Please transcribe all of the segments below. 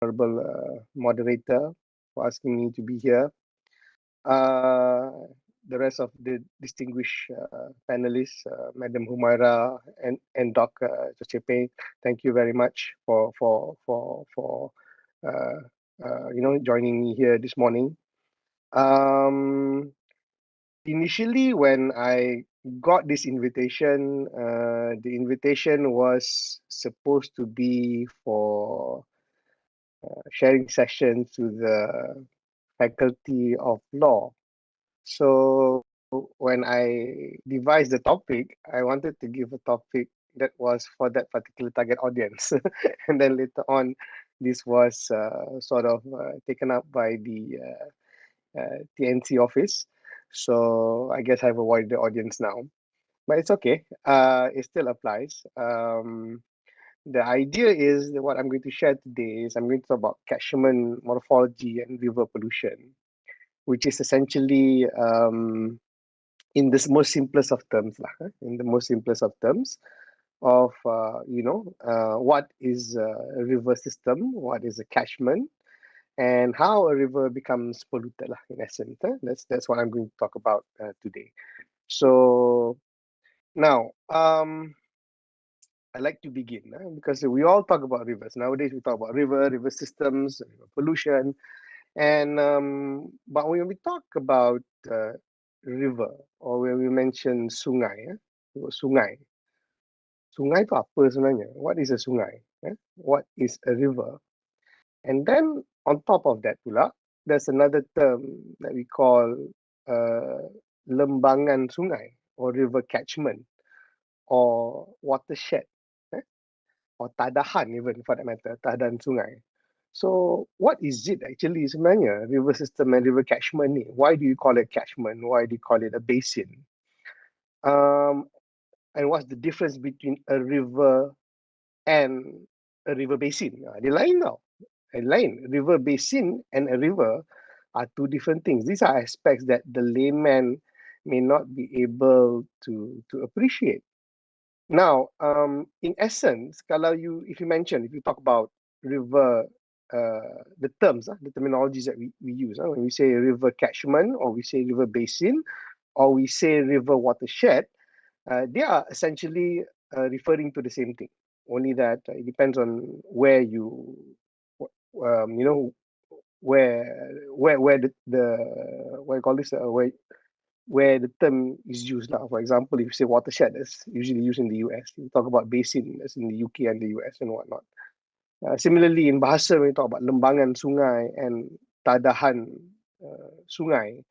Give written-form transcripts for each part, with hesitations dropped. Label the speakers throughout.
Speaker 1: Honorable Moderator, for asking me to be here. Uh, the rest of the distinguished panelists, Madam Humairah and Dr. Zaki, thank you very much for uh, joining me here this morning. Initially, when I got this invitation, the invitation was supposed to be for sharing sessions to the Faculty of Law. So when I devised the topic, I wanted to give a topic that was for that particular target audience. And then later on, this was sort of taken up by the TNC office. So I guess I've avoided the audience now. But it's okay. It still applies. The idea is that what I'm going to share today is I'm going to talk about catchment morphology and river pollution, which is essentially in the most simplest of terms, in the most simplest of terms of what is a river system, what is a catchment, and how a river becomes polluted, in essence. That's what I'm going to talk about today. So now, I like to begin because we all talk about rivers nowadays. We talk about river systems, river pollution, and but when we talk about river or when we mention sungai, sungai, sungai itu apa sebenarnya? What is a sungai? What is a river? And then on top of that pula, there's another term that we call uh, lembangan sungai or river catchment or watershed, eh? Or tadahan even for that matter, tadahan sungai. So what is it actually sebenarnya, river system and river catchment ni? Why do you call it catchment? Why do you call it a basin? Um, and what's the difference between a river and a river basin? Dia lain tau. Lain. River basin and a river are two different things. These are aspects that the layman may not be able to appreciate. Now, in essence, if you talk about river, the terms, the terminologies that we use, when we say river catchment or we say river basin or we say river watershed, they are essentially referring to the same thing. Only that it depends on where you, you know, where the what you call this, where the term is used now. For example, if you say watershed, that's usually used in the US. You talk about basin, that's in the UK and the US and whatnot. Similarly, in Bahasa, when you talk about lembangan sungai and tadahan sungai,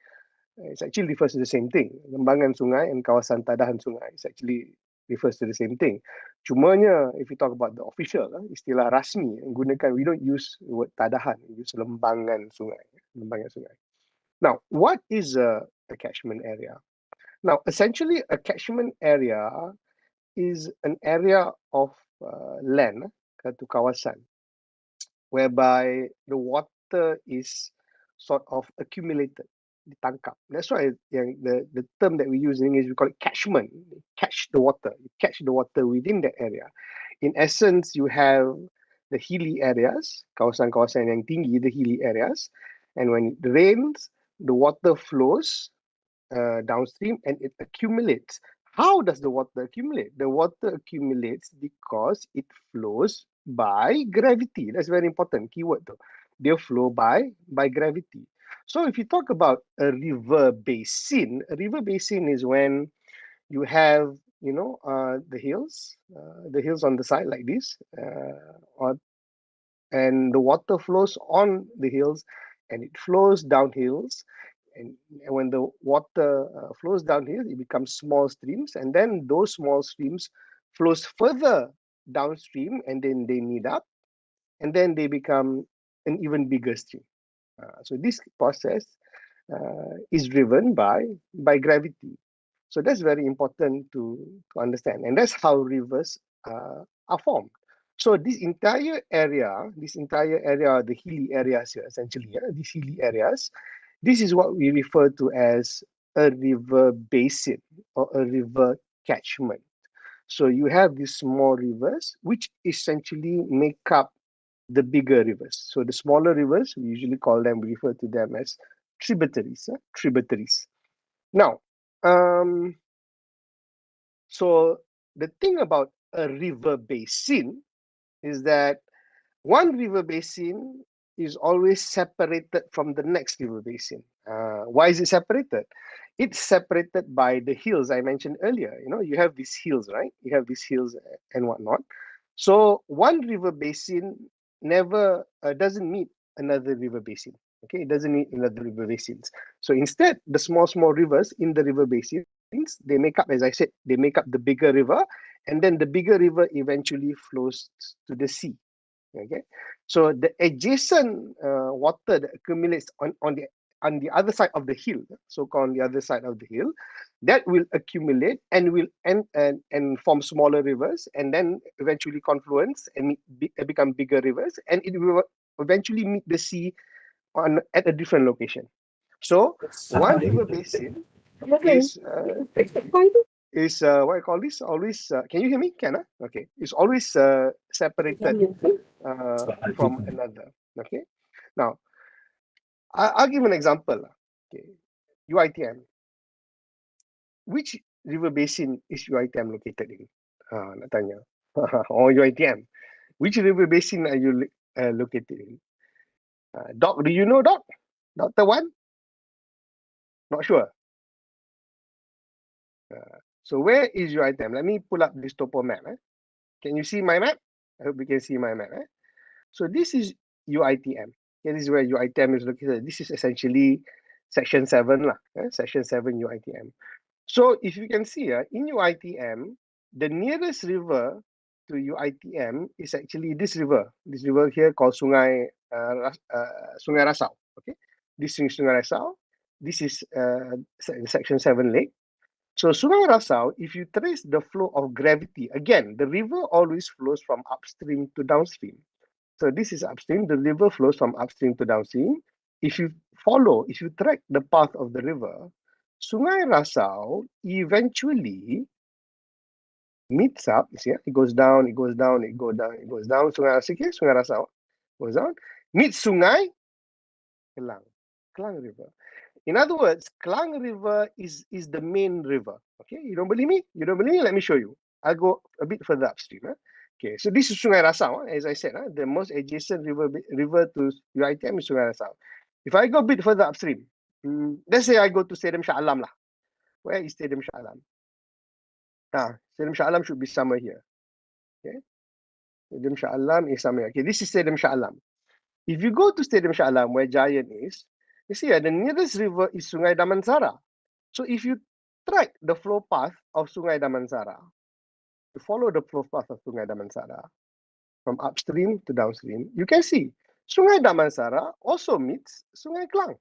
Speaker 1: it actually refers to the same thing. Lembangan sungai and kawasan tadahan sungai, it actually refers to the same thing. Cumanya, if you talk about the official, istilah rasmi, gunakan, we don't use the word tadahan, we use lembangan sungai. Lembangan sungai. Now, what is a catchment area? Now, essentially, a catchment area is an area of land, to kawasan, whereby the water is sort of accumulated, ditangkap. That's why the term that we use in English, we call it catchment. Catch the water. You catch the water within that area. In essence, you have the hilly areas, kawasan-kawasan yang tinggi, the hilly areas, and when it rains, the water flows downstream and it accumulates. How does the water accumulate? The water accumulates because it flows by gravity. That's very important keyword though. They flow by gravity. So if you talk about a river basin is when you have the hills on the side like this, and the water flows on the hills and it flows down hills, and when the water flows downhill, it becomes small streams, and then those small streams flows further downstream, and then they meet up, and then they become an even bigger stream. So this process is driven by gravity. So that's very important to understand, and that's how rivers are formed. So this entire area, the hilly areas here, essentially, these hilly areas, this is what we refer to as a river basin or a river catchment. So you have these small rivers, which essentially make up the bigger rivers. So the smaller rivers, we usually call them, we refer to them as tributaries. Tributaries. Now, so the thing about a river basin is that one river basin is always separated from the next river basin. Why is it separated? It's separated by the hills I mentioned earlier. You know, you have these hills, right? You have these hills and whatnot. So one river basin never doesn't meet another river basin. Okay, it doesn't meet another river basins. So instead, the small rivers in the river basins, they make up, as I said, they make up the bigger river, and then the bigger river eventually flows to the sea. Okay, so the adjacent water that accumulates on the other side of the hill, so-called on the other side of the hill, that will accumulate and will and form smaller rivers, and then eventually confluence and become bigger rivers, and it will eventually meet the sea at a different location. So one river basin is what I call this, always can you hear me? Can okay, it's always separated from another. Okay, now I'll give an example. Okay, UiTM. Which river basin is UiTM located in? Nak tanya. Or UiTM. Which river basin are you located in? Doc, do you know, Doc? Dr. Wan? Not sure. So where is UiTM? Let me pull up this topo map. Can you see my map? I hope you can see my map. So this is UiTM. Okay, this is where UiTM is located. This is essentially section 7 lah. Section 7 UiTM. So if you can see in UiTM, the nearest river to UiTM is actually this river here called Sungai Rasau. Okay, this is Sungai Rasau. This is section 7 lake. So Sungai Rasau, if you trace the flow of gravity, again, the river always flows from upstream to downstream. So this is upstream, the river flows from upstream to downstream. If you track the path of the river, Sungai Rasau eventually meets up. You see, it goes down, it goes down, it goes down, it goes down. Sungai Rasau goes down, meets Sungai Klang River. In other words, Klang River is the main river. Okay, you don't believe me? Let me show you. I'll go a bit further upstream. Okay, so this is Sungai Rasau. As I said, the most adjacent river to UiTM is Sungai Rasau. If I go a bit further upstream, let's say I go to Stadium Shah Alam lah. Where is Stadium Shah Alam? Stadium Shah Alam should be somewhere here. Okay, Stadium Shah Alam is somewhere. Okay, this is Stadium Shah Alam. If you go to Stadium Shah Alam, where Giant is, you see the nearest river is Sungai Damansara. So if you track the flow path of Sungai Damansara, you follow the flow path of Sungai Damansara from upstream to downstream, you can see Sungai Damansara also meets Sungai Klang.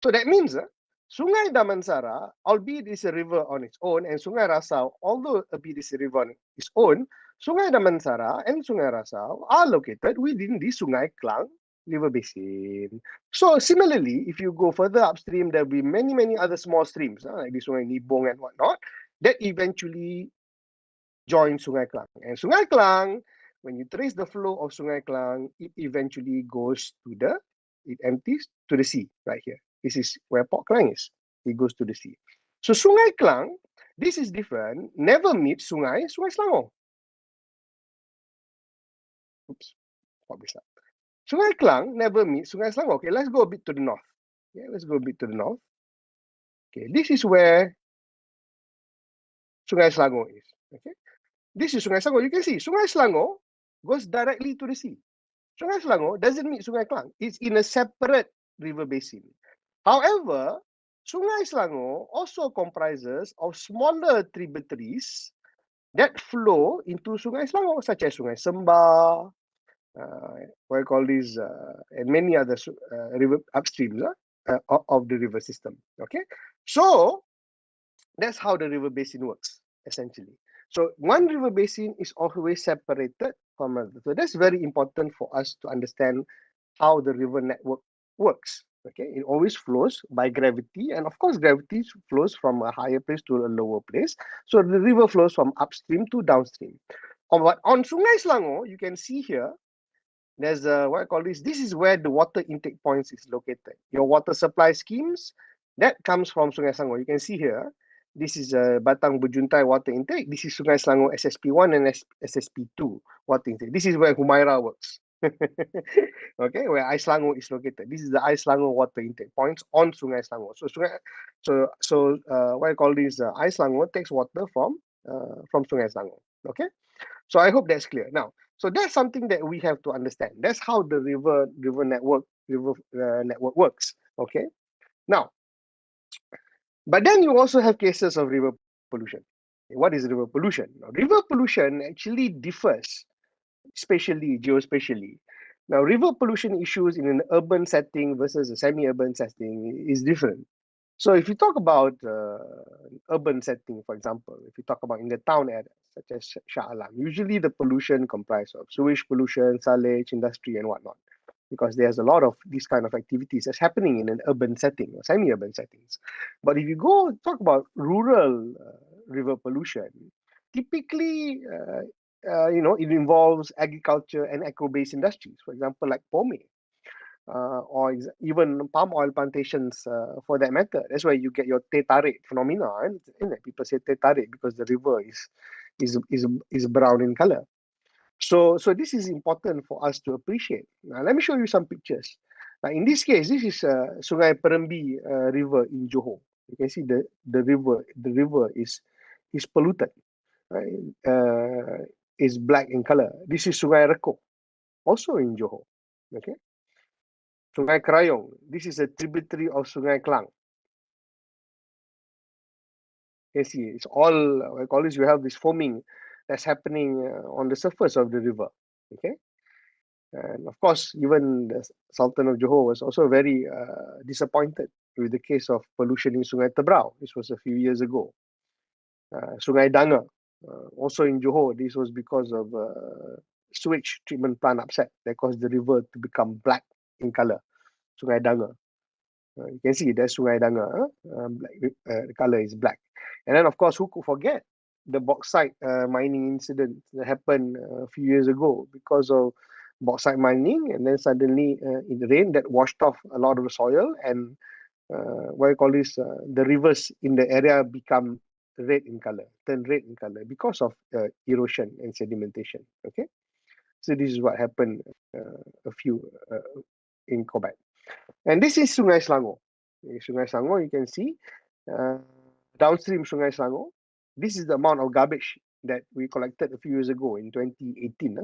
Speaker 1: So that means Sungai Damansara, albeit is a river on its own, and Sungai Rasau, although albeit is a river on its own, Sungai Damansara and Sungai Rasau are located within the Sungai Klang river basin. So similarly, if you go further upstream, there will be many other small streams, like the Sungai Nibong and whatnot, that eventually join Sungai Klang. And Sungai Klang, when you trace the flow of Sungai Klang, it eventually goes to it empties to the sea right here. This is where Port Klang is. It goes to the sea. So Sungai Klang, this is different, never meets Sungai Selangor. Oops, probably that. Sungai Klang never meets Sungai Selangor. Okay, let's go a bit to the north. Yeah, let's go a bit to the north. Okay, this is where Sungai Selangor is. Okay, this is Sungai Selangor. You can see Sungai Selangor goes directly to the sea. Sungai Selangor doesn't meet Sungai Klang. It's in a separate river basin. However, Sungai Selangor also comprises of smaller tributaries that flow into Sungai Selangor, such as Sungai Sembah, what I call these, and many other river upstreams of the river system. Okay, so that's how the river basin works, essentially. So one river basin is always separated from another. So that's very important for us to understand how the river network works. Okay, it always flows by gravity, and of course, gravity flows from a higher place to a lower place. So the river flows from upstream to downstream. But on Sungai Selangor, you can see here, there's a, what I call this, this is where the water intake points is located. Your water supply schemes, that comes from Sungai Selangor. You can see here, this is Batang Berjuntai water intake. This is Sungai Selangor SSP1 and SSP2 water intake. This is where Humairah works. Okay, where Selangor is located. This is the Selangor water intake points on Sungai Selangor. So what I call this, Selangor takes water from Sungai Selangor. Okay, so I hope that's clear. Now, so that's something that we have to understand. That's how the river network works. Okay, now, but then you also have cases of river pollution. What is river pollution? Now, river pollution actually differs spatially, geospatially. Now, river pollution issues in an urban setting versus a semi-urban setting is different. So if you talk about urban setting, for example, if you talk about in the town area, such as Shah Alam, usually the pollution comprises of sewage pollution, silage, industry, and whatnot, because there's a lot of these kind of activities that's happening in an urban setting or semi-urban settings. But if you go talk about rural river pollution, typically, it involves agriculture and eco-based industries, for example, like pomade. Or even palm oil plantations for that matter. That's why you get your teh tarik phenomena. And people say teh tarik because the river is brown in color. So this is important for us to appreciate. Now, let me show you some pictures. Now, in this case, this is Sungai Perembi River in Johor. You can see the river is polluted. Right? Is black in color. This is Sungai Reko, also in Johor. Okay. Sungai Kerayong. This is a tributary of Sungai Klang. You can see it's all, I call this, you have this foaming that's happening on the surface of the river. Okay. And of course, even the Sultan of Johor was also very disappointed with the case of pollution in Sungai Tebrau. This was a few years ago. Sungai Danga, also in Johor, this was because of sewage treatment plant upset that caused the river to become black in color. Sungai Danga. You can see there's Sungai Danga. The color is black. And then, of course, who could forget the bauxite mining incident that happened a few years ago because of bauxite mining, and then suddenly it rained that washed off a lot of the soil, and what I call this, the rivers in the area become red in color, turn red in color because of erosion and sedimentation. Okay, so this is what happened a few in Kobat. And this is Sungai Selangor. Sungai Selangor, you can see downstream Sungai Selangor. This is the amount of garbage that we collected a few years ago in 2018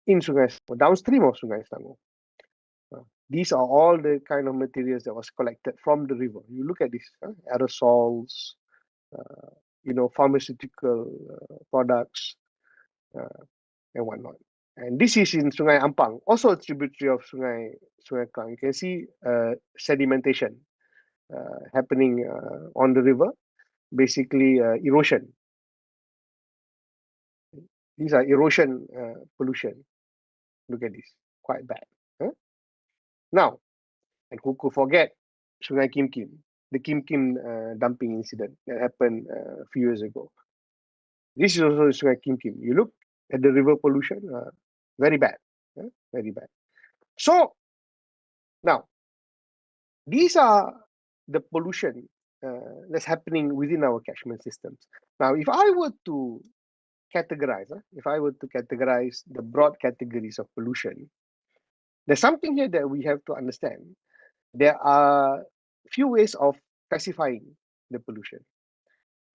Speaker 1: in Sungai Selangor, downstream of Sungai Selangor. These are all the kind of materials that was collected from the river. You look at this, aerosols, pharmaceutical products, and whatnot. And this is in Sungai Ampang, also a tributary of Sungai Klang. You can see sedimentation happening on the river, basically erosion. These are erosion pollution. Look at this, quite bad. Huh? Now, and who could forget Sungai Kim Kim, the Kim Kim dumping incident that happened a few years ago. This is also Sungai Kim Kim. You look at the river pollution, very bad, very bad. So now, these are the pollution that's happening within our catchment systems. Now, if I were to categorize the broad categories of pollution, there's something here that we have to understand. There are few ways of classifying the pollution.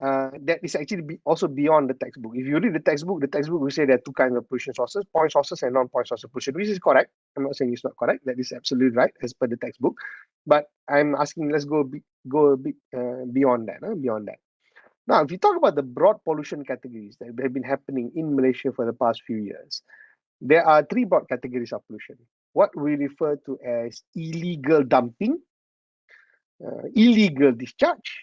Speaker 1: That is actually also beyond the textbook. If you read the textbook will say there are two kinds of pollution sources, point sources and non-point sources of pollution, which is correct. I'm not saying it's not correct. That is absolutely right as per the textbook. But I'm asking, let's go a bit beyond that. Beyond that. Now, if you talk about the broad pollution categories that have been happening in Malaysia for the past few years, there are three broad categories of pollution. What we refer to as illegal dumping, illegal discharge,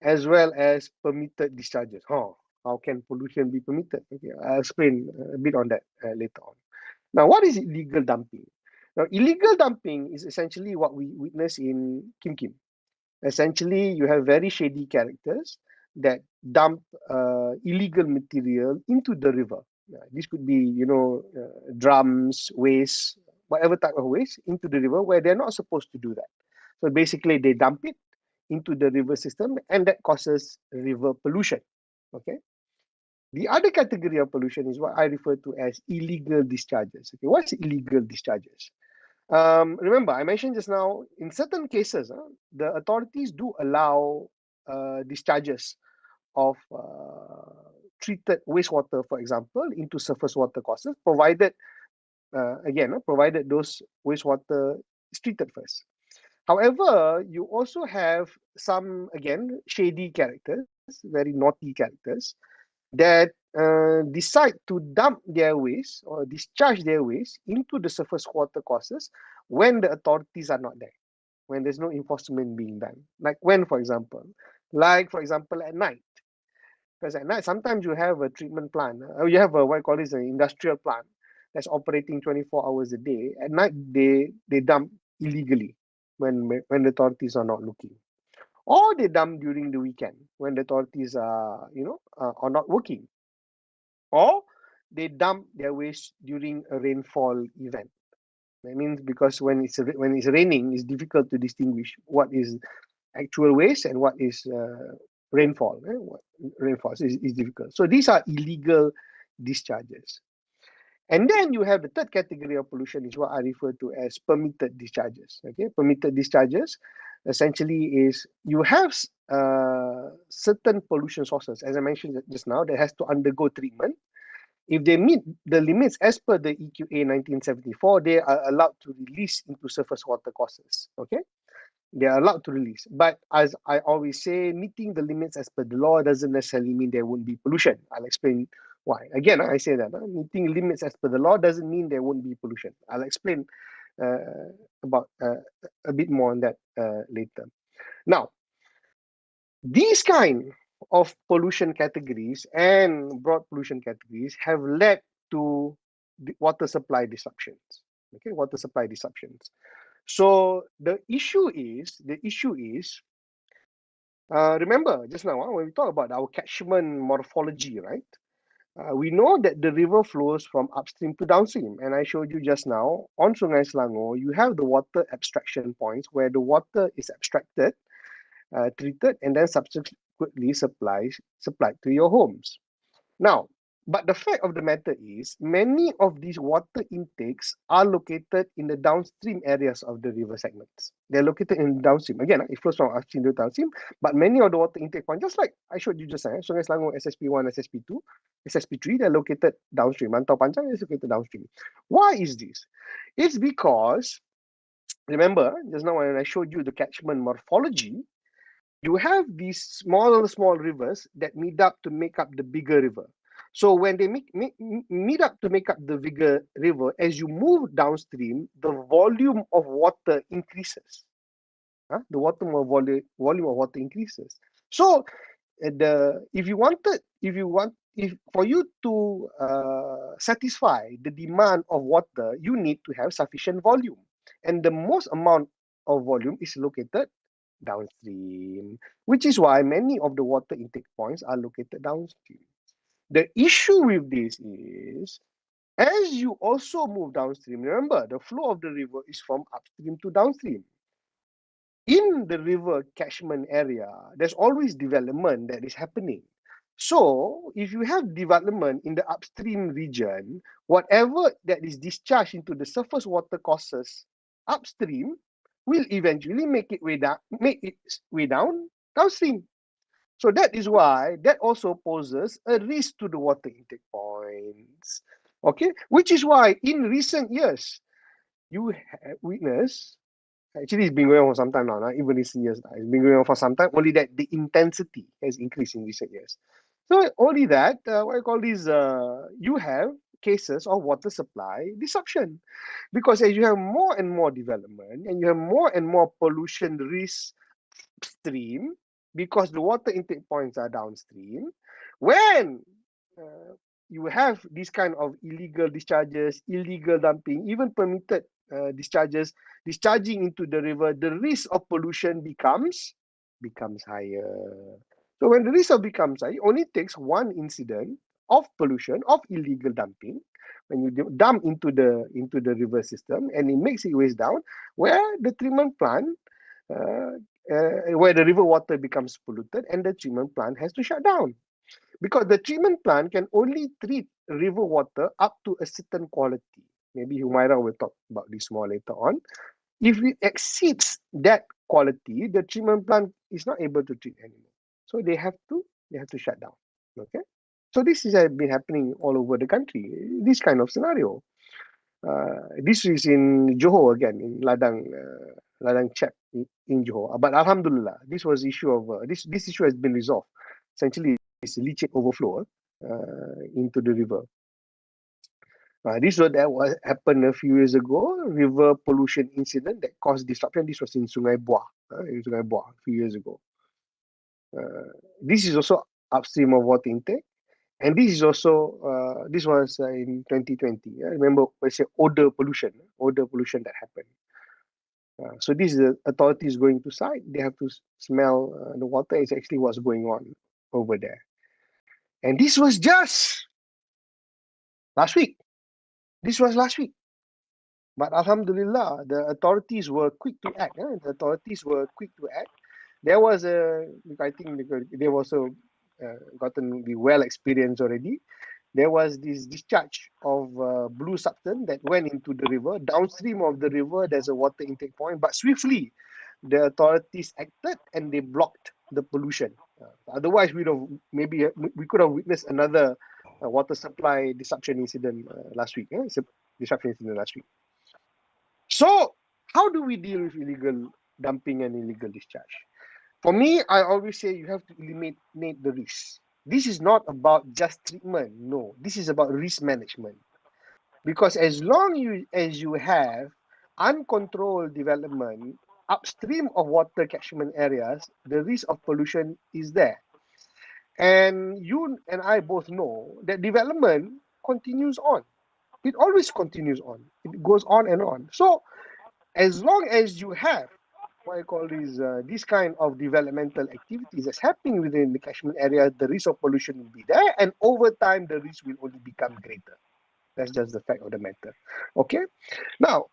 Speaker 1: as well as permitted discharges. How can pollution be permitted? Okay, I'll explain a bit on that later on. Now, what is illegal dumping? Now, illegal dumping is essentially what we witness in Kim Kim. Essentially, you have very shady characters that dump illegal material into the river. This could be, drums, waste, whatever type of waste into the river where they're not supposed to do that. So basically, they dump it into the river system, and that causes river pollution. Okay. The other category of pollution is what I refer to as illegal discharges. Okay, what's illegal discharges? Remember, I mentioned just now, in certain cases, the authorities do allow discharges of treated wastewater, for example, into surface water courses, provided, provided those wastewater is treated first. However, you also have some, again, shady characters, very naughty characters, that decide to dump their waste or discharge their waste into the surface water courses when the authorities are not there, when there's no enforcement being done. Like when, for example, at night. Because at night, sometimes you have a treatment plant, you have a, what I call this, an industrial plant that's operating 24 hours a day. At night, they dump illegally when the authorities are not looking. Or they dump during the weekend when the authorities are not working. Or they dump their waste during a rainfall event. That means because when it's raining, it's difficult to distinguish what is actual waste and what is rainfall. Rainfall is difficult. So these are illegal discharges. And then you have the third category of pollution, is what I refer to as permitted discharges. Okay, permitted discharges essentially is you have certain pollution sources, as I mentioned just now, that has to undergo treatment. If they meet the limits as per the EQA 1974, they are allowed to release into surface water courses. Okay, they are allowed to release. But as I always say, meeting the limits as per the law doesn't necessarily mean there won't be pollution. I'll explain why. Again, I say that meeting limits as per the law doesn't mean there won't be pollution. I'll explain about a bit more on that later. Now, these kind of pollution categories and broad pollution categories have led to water supply disruptions. Okay, water supply disruptions. So the issue is, remember just now when we talk about our catchment morphology, right? We know that the river flows from upstream to downstream, and I showed you just now on Sungai Selangor, you have the water abstraction points where the water is abstracted, treated, and then subsequently supplied to your homes. Now, but the fact of the matter is, many of these water intakes are located in the downstream areas of the river segments. They're located in downstream. Again, it flows from upstream to downstream, but many of the water intake points, just like I showed you just now, Sungai Selangor SSP1, SSP2, SSP3, they're located downstream. Mantau Panjang is located downstream. Why is this? It's because, remember, just now when I showed you the catchment morphology, you have these small rivers that meet up to make up the bigger river. So when they meet up to make up the bigger river, as you move downstream, the volume of water increases. The volume of water increases. So if for you to satisfy the demand of water, you need to have sufficient volume, and the most amount of volume is located downstream, which is why many of the water intake points are located downstream. The issue with this is, as you also move downstream, remember the flow of the river is from upstream to downstream. In the river catchment area, there's always development that is happening. So if you have development in the upstream region, whatever that is discharged into the surface water courses upstream will eventually make its way down downstream. So that is why that also poses a risk to the water intake points. Okay, which is why in recent years you have witnessed. Actually, it's been going on for some time now, not even recent years. It's been going on for some time, only that the intensity has increased in recent years. So only that, what I call this, you have cases of water supply disruption. Because as you have more and more development and you have more and more pollution risk upstream, because the water intake points are downstream, when you have this kind of illegal discharges, illegal dumping, even permitted discharging into the river, the risk of pollution becomes higher. So when the risk of becomes high, it only takes one incident of pollution, of illegal dumping, when you dump into the river system and it makes its ways down, where the treatment plant, where the river water becomes polluted and the treatment plant has to shut down. Because the treatment plant can only treat river water up to a certain quality. Maybe Humairah will talk about this more later on. If it exceeds that quality, the treatment plant is not able to treat anymore. So they have to shut down. Okay. So this has been happening all over the country. This kind of scenario. This is in Johor again, in Ladang Chap in Johor. But Alhamdulillah, this was issue of this issue has been resolved. Essentially, it's leachate overflow into the river. This was that was happened a few years ago, river pollution incident that caused disruption. This was in Sungai Buah, a few years ago. This is also upstream of water intake. And this is also, this was in 2020. I remember I said odor pollution that happened. So this is the authorities going to site. They have to smell the water. Is actually what's going on over there. And this was just last week. This was last week. But Alhamdulillah, the authorities were quick to act. There was I think they also gotten the well experience already. There was this discharge of blue substance that went into the river. Downstream of the river, there's a water intake point, but swiftly the authorities acted and they blocked the pollution. Otherwise, we could have witnessed another water supply disruption incident last week. So, how do we deal with illegal dumping and illegal discharge? For me, I always say you have to eliminate the risk. This is not about just treatment. No, this is about risk management. Because as long as you have uncontrolled development upstream of water catchment areas, the risk of pollution is there. And you and I both know that development continues on. It always continues on. It goes on and on. So as long as you have what I call this kind of developmental activities that's happening within the catchment area, the risk of pollution will be there, and over time the risk will only become greater. That's just the fact of the matter. Okay. Now,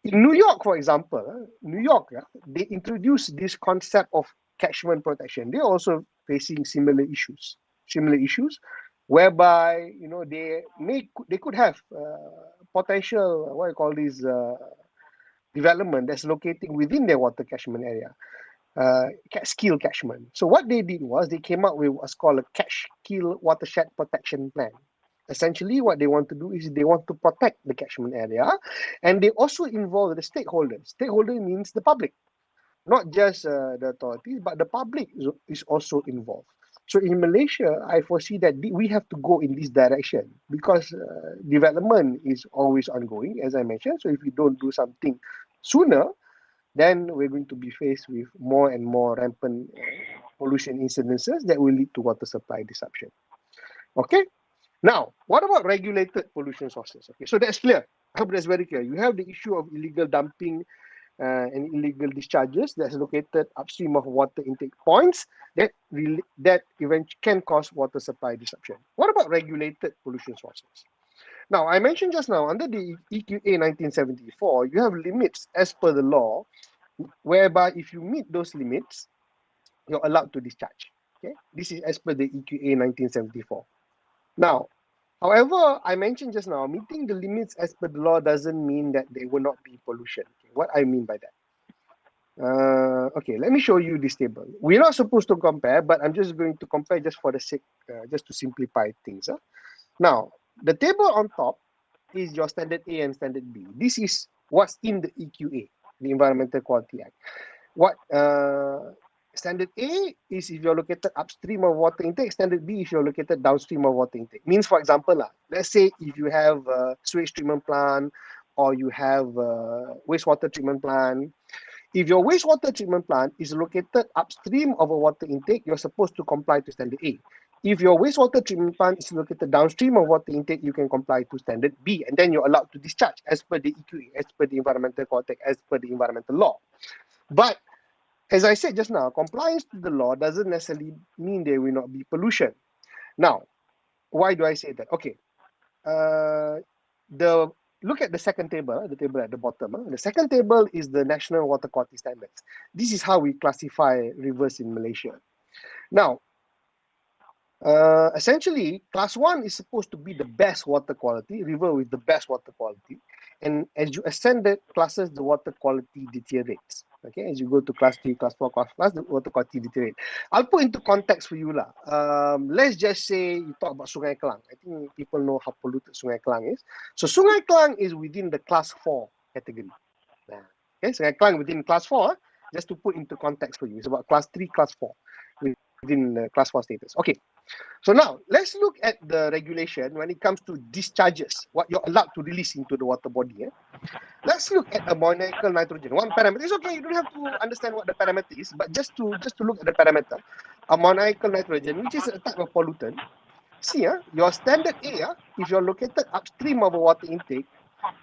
Speaker 1: in New York, for example, they introduced this concept of catchment protection. They're also facing similar issues, whereby they could have potential development that's located within their water catchment area, skill catchment. So what they did was they came up with what's called a catch-kill watershed protection plan. Essentially, what they want to do is they want to protect the catchment area, and they also involve the stakeholders. Stakeholder means the public, not just the authorities, but the public is also involved. So in Malaysia, I foresee that we have to go in this direction because development is always ongoing, as I mentioned. So if we don't do something sooner, then we're going to be faced with more and more rampant pollution incidences that will lead to water supply disruption. Okay. Now, what about regulated pollution sources? Okay, so that's clear. I hope that's very clear. You have the issue of illegal dumping and illegal discharges that's located upstream of water intake points that eventually can cause water supply disruption. What about regulated pollution sources? Now, I mentioned just now, under the EQA 1974, you have limits as per the law, whereby if you meet those limits, you're allowed to discharge. Okay, this is as per the EQA 1974. Now, however, I mentioned just now, meeting the limits as per the law doesn't mean that there will not be pollution. Okay, what I mean by that? Okay, let me show you this table. We're not supposed to compare, but I'm just going to compare just for the sake, just to simplify things. Now, the table on top is your standard A and standard B. This is what's in the EQA, the Environmental Quality Act. What standard A is if you're located upstream of water intake. Standard B if you're located downstream of water intake. Means, for example, let's say if you have a sewage treatment plant or you have a wastewater treatment plant. If your wastewater treatment plant is located upstream of a water intake, you're supposed to comply to standard A. If your wastewater treatment plant is located downstream of water intake, you can comply to standard B, and then you're allowed to discharge as per the EQA, as per the Environmental Quality Act, as per the environmental law. But as I said just now, compliance to the law doesn't necessarily mean there will not be pollution. Now, why do I say that? Okay, look at the second table, the table at the bottom. The second table is the National Water Quality Standards. This is how we classify rivers in Malaysia. Now, essentially, class 1 is supposed to be the best water quality, river with the best water quality. And as you ascend the classes, the water quality deteriorates. Okay, as you go to class 3, class 4, class 5, the water quality deteriorates. I'll put into context for you lah. Let's just say you talk about Sungai Kelang. I think people know how polluted Sungai Kelang is. So Sungai Kelang is within the class 4 category. Okay, Sungai Kelang within class 4, just to put into context for you, it's about class 3, class 4 within the class 4 status. Okay, so now let's look at the regulation when it comes to discharges, what you're allowed to release into the water body. Let's look at ammoniacal nitrogen. One parameter. It's okay, you don't have to understand what the parameter is, but just to look at the parameter. Ammoniacal nitrogen, which is a type of pollutant. See, your standard A, if you're located upstream of a water intake,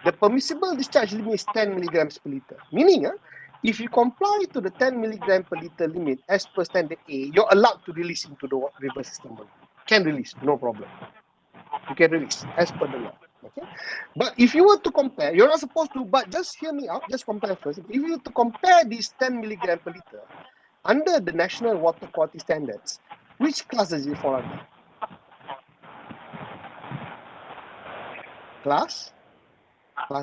Speaker 1: the permissible discharge limit is 10 milligrams per liter. Meaning, if you comply to the 10 milligram per liter limit as per standard A, you're allowed to release into the river system. Can release, no problem. You can release as per the law. Okay, but if you were to compare, you're not supposed to, but just hear me out, just compare first. If you were to compare these 10 milligram per liter under the National Water Quality Standards, which class does it fall under? Class 5.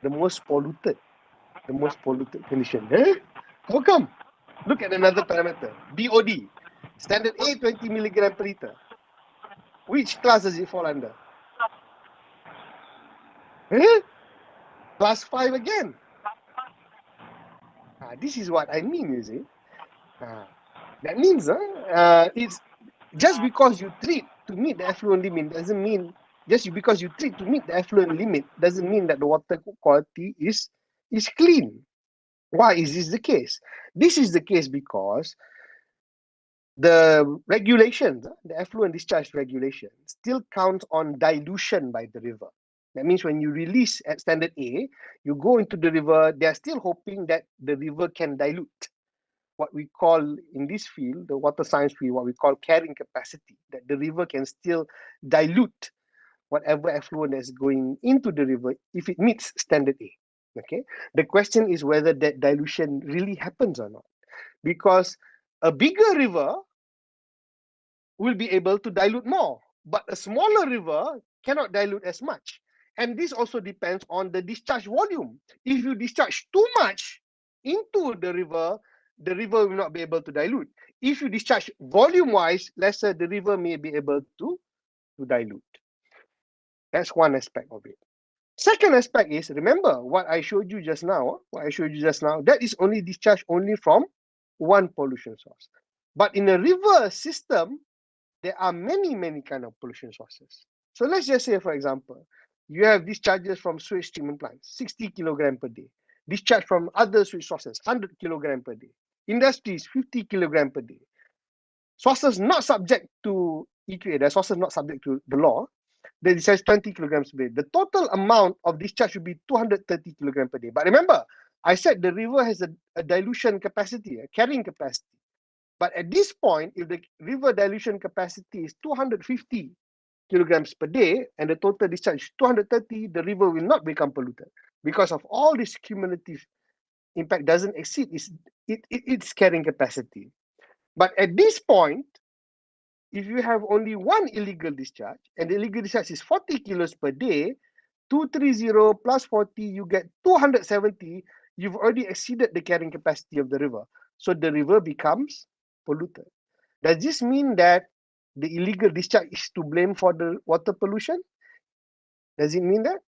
Speaker 1: The most polluted condition. How come? Look at another parameter, BOD. Standard A, 20 milligram per liter. Which class does it fall under? Class 5 again. This is what I mean, you see. That means it's just because you treat to meet the effluent limit doesn't mean that the water quality is clean. Why is this the case? This is the case because the regulations, the effluent discharge regulation, still counts on dilution by the river. That means when you release at standard A, you go into the river, they're still hoping that the river can dilute what we call in this field, the water science field, what we call carrying capacity, that the river can still dilute whatever effluent that's going into the river if it meets standard A. Okay, the question is whether that dilution really happens or not, because a bigger river will be able to dilute more, but a smaller river cannot dilute as much. And this also depends on the discharge volume. If you discharge too much into the river will not be able to dilute. If you discharge volume-wise lesser, the river may be able to dilute. That's one aspect of it. Second aspect is, remember what I showed you just now. That is only discharge only from one pollution source. But in a river system, there are many kind of pollution sources. So let's just say, for example, you have discharges from sewage treatment plants, 60 kilogram per day. Discharge from other sewage sources, 100 kilogram per day. Industries, 50 kilogram per day. Sources not subject to EQA, the sources not subject to the law, they discharge 20 kilograms per day. The total amount of discharge should be 230 kilograms per day. But remember, I said the river has a dilution capacity, a carrying capacity. But at this point, if the river dilution capacity is 250 kilograms per day and the total discharge is 230, the river will not become polluted because of all this cumulative impact doesn't exceed its carrying capacity. But at this point, if you have only one illegal discharge and the illegal discharge is 40 kilos per day, 230 plus 40, you get 270. You've already exceeded the carrying capacity of the river. So the river becomes polluted. Does this mean that the illegal discharge is to blame for the water pollution? Does it mean that?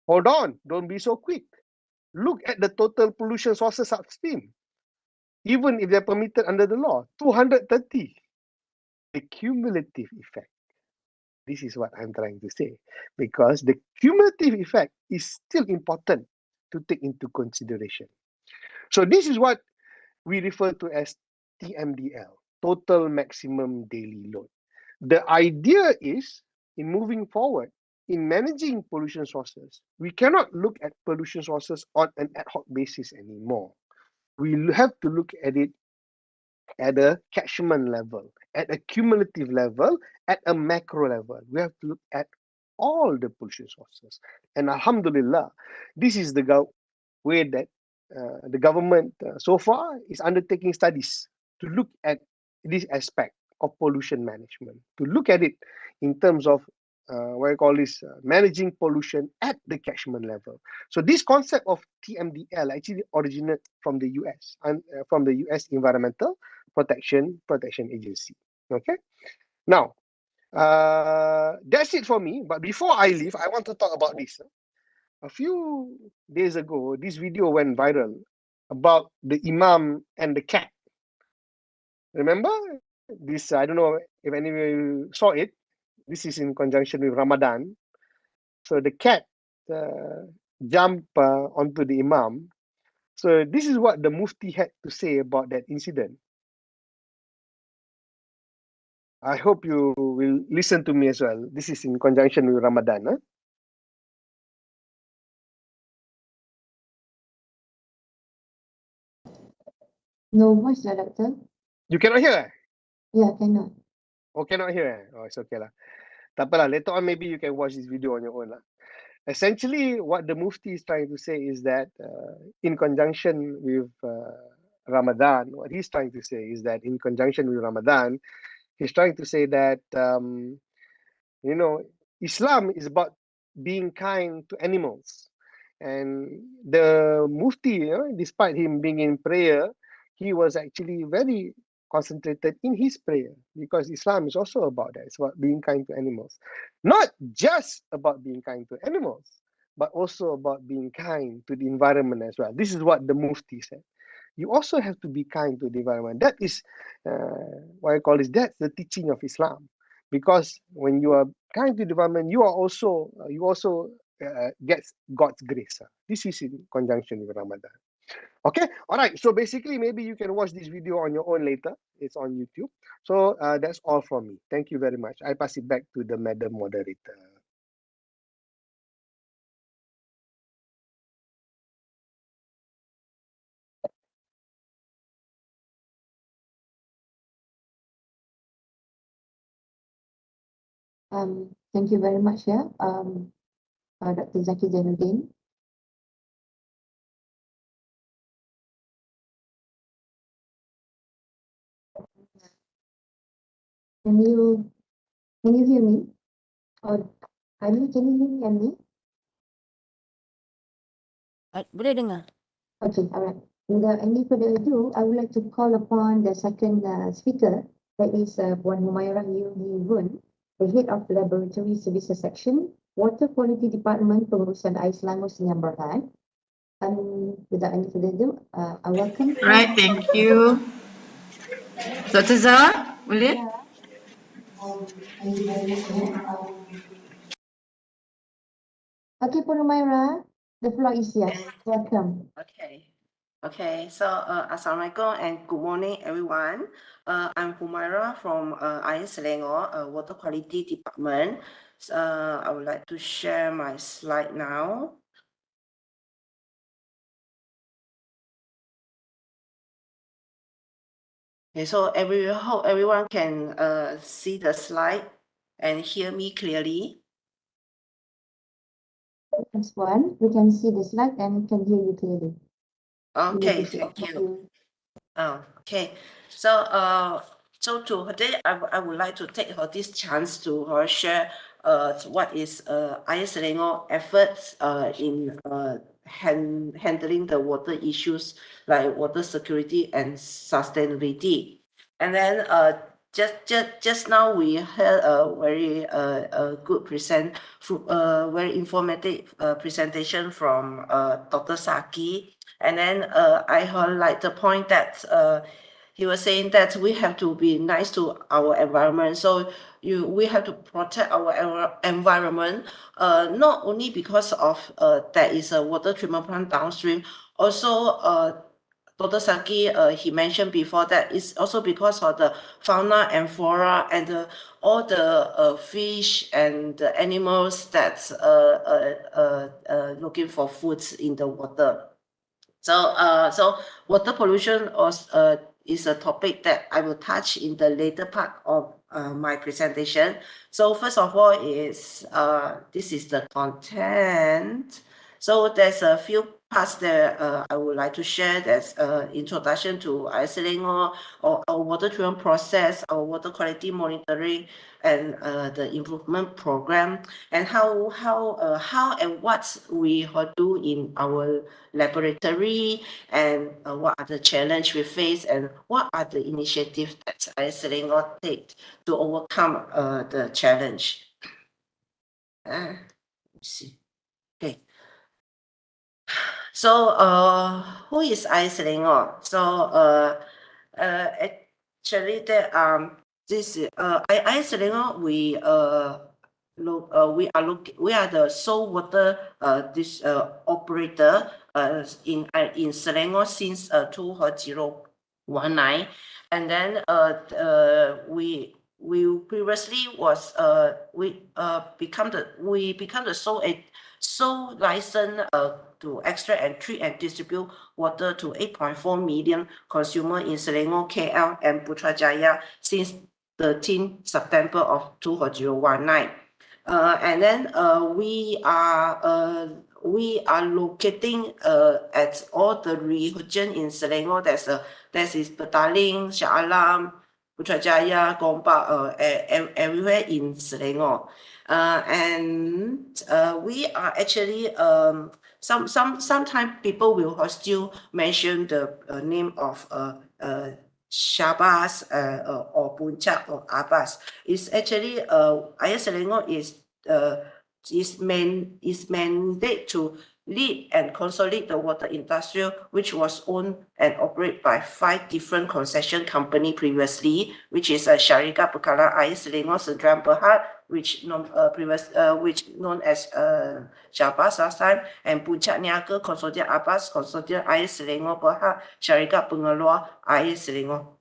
Speaker 1: Hold on, don't be so quick. Look at the total pollution sources upstream. Even if they're permitted under the law, 230. The cumulative effect. This is what I'm trying to say, because the cumulative effect is still important to take into consideration. So this is what we refer to as TMDL, total maximum daily load. The idea is, in moving forward, in managing pollution sources, we cannot look at pollution sources on an ad hoc basis anymore. We have to look at it at a catchment level, at a cumulative level, at a macro level. We have to look at all the pollution sources. And Alhamdulillah, this is the way that the government so far is undertaking studies to look at this aspect of pollution management, to look at it in terms of what I call this managing pollution at the catchment level. So this concept of TMDL actually originated from the US and from the US Environmental Protection Agency. Okay, now that's it for me. But before I leave, I want to talk about this. A few days ago, this video went viral about the Imam and the cat. Remember this? I don't know if any of you saw it. This is in conjunction with Ramadan. So the cat jumped onto the Imam. So this is what the Mufti had to say about that incident. I hope you will listen to me as well. This is in conjunction with Ramadan. Huh?
Speaker 2: No voice, Doctor.
Speaker 1: You cannot hear?
Speaker 2: Yeah, cannot.
Speaker 1: Oh, cannot hear? Oh, it's okay lah. Tak apalah. Later on, maybe you can watch this video on your own lah. Essentially, what the Mufti is trying to say is that in conjunction with Ramadan, what he's trying to say is that in conjunction with Ramadan, he's trying to say that, you know, Islam is about being kind to animals. And the Mufti, despite him being in prayer, he was actually very concentrated in his prayer, because Islam is also about that. It's about being kind to animals. Not just about being kind to animals, but also about being kind to the environment as well. This is what the Mufti said. You also have to be kind to the environment. That is what I call is that's the teaching of Islam. Because when you are kind to the environment, you also get God's grace. This is in conjunction with Ramadan. Okay, all right. So basically, maybe you can watch this video on your own later. It's on YouTube. So that's all from me. Thank you very much. I pass it back to the Madam Moderator.
Speaker 2: Thank you very much, yeah. Dr. Zaki Zainudin. Can you hear me? Or Ani, can you hear me, Ani?
Speaker 3: Boleh dengar.
Speaker 2: Okay, all right. Without any further ado, I would like to call upon the second speaker, that is Puan Humairah Voon, the head of Laboratory Services Section, Water Quality Department, Pengurusan Air Selangor Sdn Bhd. Without any further ado, I welcome.
Speaker 4: Right, thank you. Dr. Zara, boleh?
Speaker 2: Thank you very much. Okay, Puan Humairah, the floor is yours. Welcome.
Speaker 3: Okay. So Assalamualaikum and good morning, everyone. I'm Humairah from Air Selangor, Water Quality Department. I would like to share my slide now. Okay, so hope everyone can see the slide and hear me clearly.
Speaker 2: That's one. We can see the slide and we can hear you clearly.
Speaker 3: Okay, thank you. Okay, so today I would like to take this chance to share what is Air Selangor efforts in handling the water issues like water security and sustainability. And then just now we heard a very good very informative presentation from Dr. Zaki. And then I highlight the point that he was saying that we have to be nice to our environment. So we have to protect our environment, not only because of there is a water treatment plant downstream. Also, Dr. Zaki, he mentioned before that it's also because of the fauna and flora and all the fish and the animals that's looking for foods in the water. So water pollution is a topic that I will touch in the later part of my presentation. So first of all is this is the content. So there's a few parts that I would like to share. That's introduction to Selangor, or our water treatment process, our water quality monitoring, and the improvement program, and how and what we do in our laboratory, and what are the challenges we face, and what are the initiatives that Selangor take to overcome the challenge. Let's see. Okay. So, who is Selangor? So, actually, this Selangor, we are the sole water operator in Selangor since 2019, and then we previously was we become the sole license to extract and treat and distribute water to 8.4 million consumers in Selangor, KL, and Putrajaya since 13 September of 2019. And then we are locating at all the region in Selangor. That is Petaling, Salam, Putrajaya, Gombak, everywhere in Selangor. And we are actually sometimes people will still mention the name of Shabas or Puncak or Abbas. It's actually Selangor is mandated to lead and consolidate the water industry, which was owned and operated by 5 different concession companies previously, which is Syarikat Perkalaan Air Selangor Sdn Bhd, which known as Shabas last time, and Puncak Niaga Konsortium Abbas, Konsortium Air Selangor Bhd, Syarikat Pengeluar Air Selangor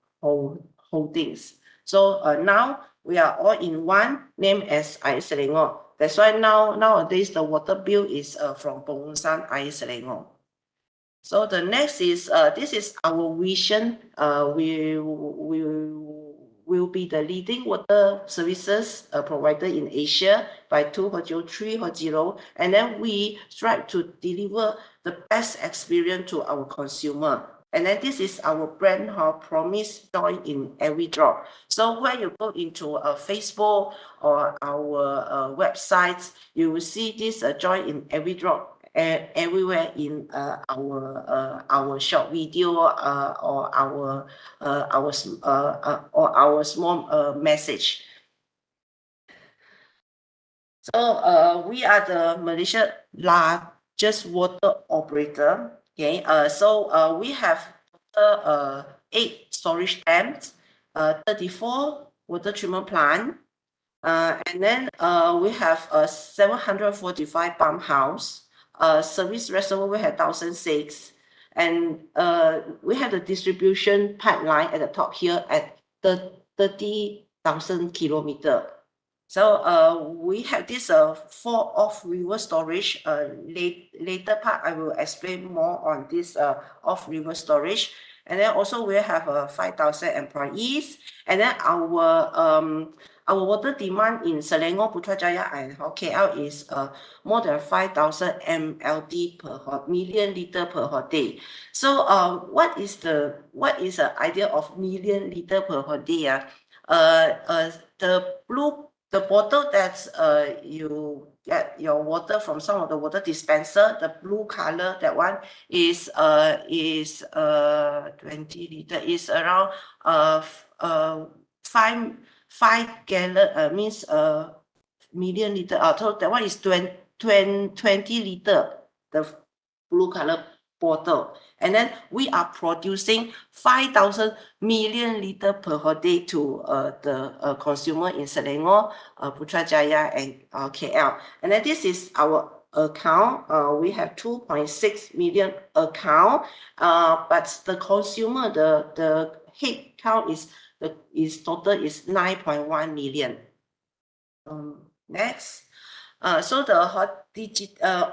Speaker 3: Holdings. So now we are all in one, named as Air Selangor. That's why nowadays the water bill is from Pengurusan Air Selangor. So the next is this is our vision. We will be the leading water services provider in Asia by 2030, and then we strive to deliver the best experience to our consumer. And then this is our brand promise, join in every drop. So when you go into Facebook or our websites, you will see this join in every drop everywhere in our short video or our small message. So we are the Malaysia largest water operator. Okay, so we have 8 storage tanks, 34 water treatment plant, and then we have 745 pump house, service reservoir we have 1,006, and we have the distribution pipeline at the top here at 30,000 kilometer. So we have this 4 off-river storage. Later part, I will explain more on this off-river storage. And then also we have 5,000 employees. And then our water demand in Selangor, Putrajaya, and KL is more than 5,000 MLD per million liter per day. So what is the idea of million liter per day? The bottle that you get your water from some of the water dispenser, the blue color, that one is 20 liter, is around 5 gallon, means million liter. So that one is 20 liter, the blue color bottle. And then we are producing 5,000 million liter per day to the consumer in Selangor, Putrajaya, and KL. And then this is our account. We have 2.6 million account, but the consumer, the head count is total is 9.1 million. Next. So the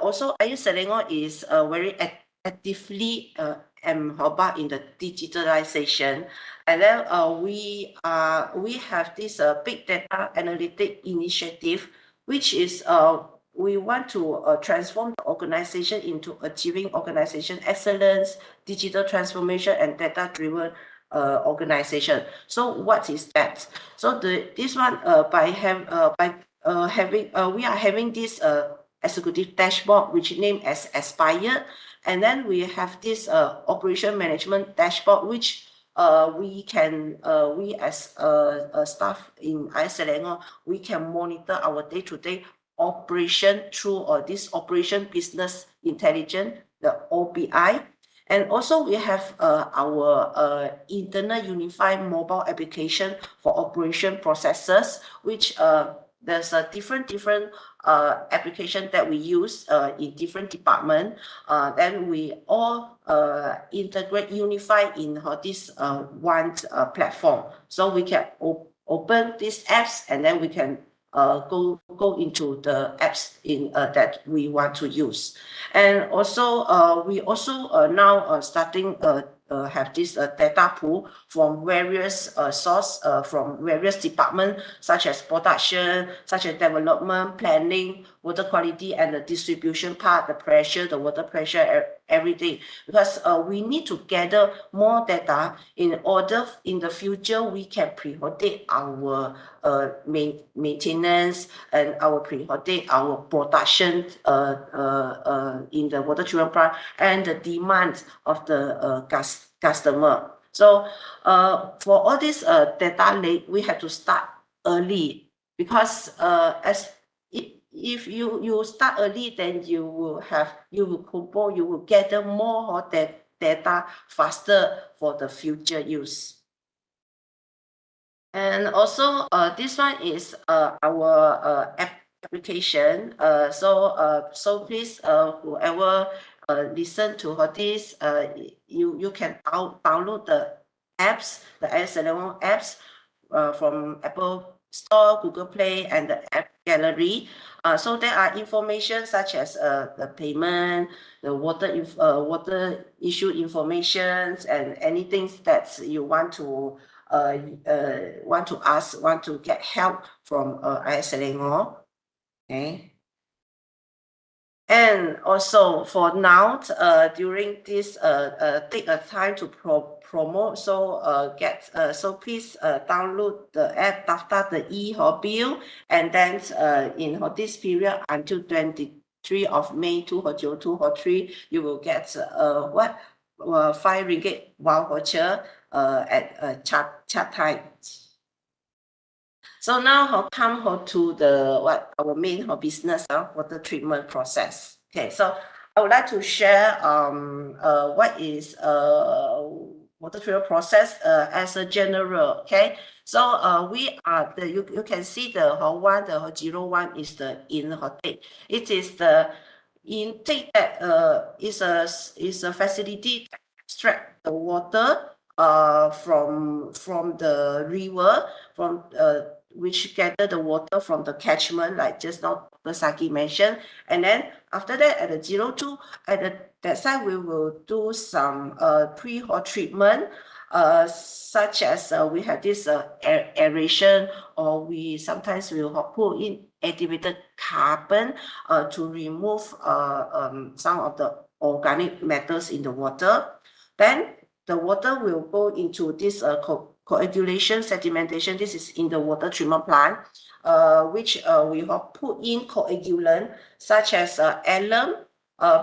Speaker 3: also Selangor is very actively embark in the digitalization, and then we have this big data analytic initiative, which is we want to transform the organization into achieving organization excellence, digital transformation, and data-driven organization. So what is that? So this one we are having this executive dashboard, which named as Aspire, and then we have this operation management dashboard, which we as staff in Selangor, we can monitor our day-to-day operation through this operation business intelligence, the OBI. And also we have our internal unified mobile application for operation processes, which there's a different application that we use in different departments. Then we all integrate, unify in this one platform. So we can open these apps, and then we can go into the apps that we want to use. And also we also now starting have this data pool from various source from various departments, such as production, such as development, planning, water quality, and the distribution part, the pressure, the water pressure, everything. Because we need to gather more data in order in the future we can predict our maintenance and our predict our production in the water treatment plant and the demand of the customer. So for all this data lake, we have to start early, because if you start early, then you will gather more data faster for the future use. And also this one is our application. So please whoever listen to this, you can download the apps, the Selangor apps from Apple Store, Google Play, and the App Gallery. So there are information such as the payment, the water issue information, and anything that you want to ask, want to get help from Selangor. Okay. And also for now, during this take a time to promote, so so please download the app after the YBhg, and then in this period until 23 of May 2023, you will get 5 ringgit voucher at chat time. So now come to the our main business, water treatment process. Okay, so I would like to share what is water treatment process as a general. Okay, so we are you can see the 01 is the intake. It is the intake that is a facility to extract the water from the river, from which gather the water from the catchment, like just now Dr. Zaki mentioned. And then after that, at the 02, at that side, we will do some pre-hot treatment, such as we have this aeration, or we sometimes will put in activated carbon to remove some of the organic matters in the water. Then the water will go into this coagulation, sedimentation. This is in the water treatment plant, which we have put in coagulant such as alum,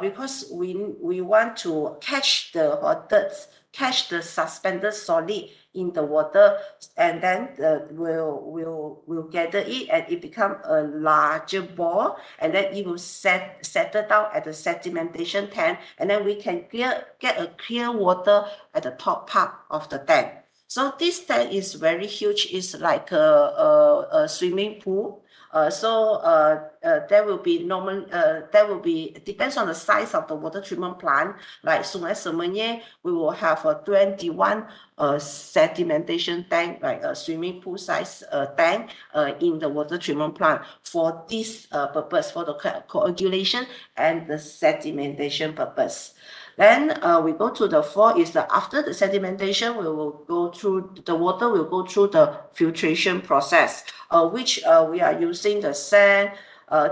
Speaker 3: because we want to catch the dirt, catch the suspended solid in the water, and then we'll gather it, and it become a larger ball, and then it will settle down at the sedimentation tank, and then we can get a clear water at the top part of the tank. So this tank is very huge. It's like a swimming pool. There will be depends on the size of the water treatment plant. Like Sungai Semenyih, we will have a 21 sedimentation tank, like a swimming pool size tank in the water treatment plant for this purpose, for the coagulation and the sedimentation purpose. Then we go to the 4 is the after the sedimentation, we will go through the water will go through the filtration process, which we are using the sand,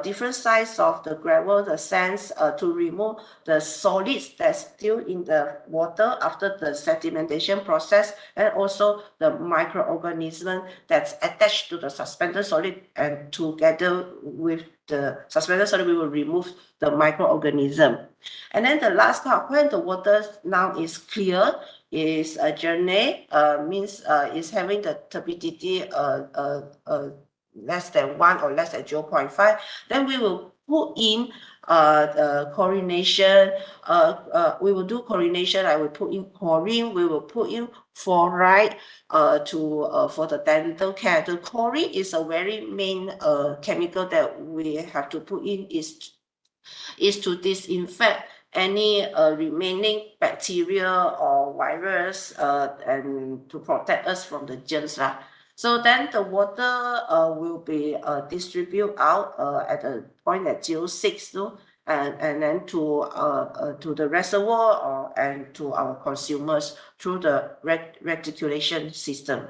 Speaker 3: different size of the gravel, the sands, to remove the solids that's still in the water after the sedimentation process, and also the microorganism that's attached to the suspended solid, and together with the suspended solid we will remove the microorganism. And then the last part, when the water now is clear, is a journey, means is having the turbidity less than 1 or less than 0.5, then we will put in the chlorination. We will do chlorination. I will put in chlorine. We will put in fluoride for the dental care. The chlorine is a very main chemical that we have to put in, is to disinfect any remaining bacteria or virus, and to protect us from the germs. So then the water will be distributed out at a point at 06, and then to the reservoir and to our consumers through the reticulation system.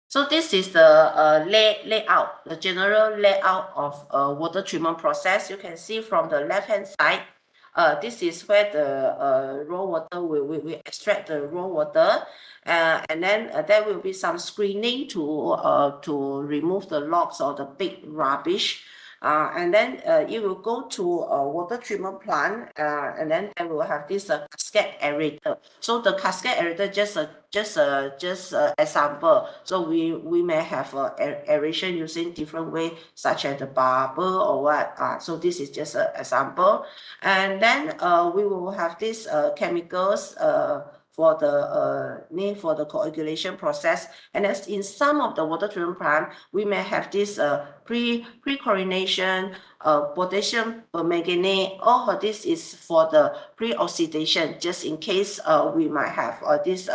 Speaker 3: So this is the layout, the general layout of water treatment process. You can see from the left-hand side, this is where the raw water, we extract the raw water, and then there will be some screening to remove the logs or the big rubbish. And then it will go to a water treatment plant, and then they will have this cascade aerator. So the cascade aerator just example. So we may have aeration using different way, such as the bubble or what. So this is just an example. And then we will have these chemicals for the coagulation process. And as in some of the water treatment plant, we may have this pre-chlorination, potassium permanganate. All of this is for the pre-oxidation, just in case we might have this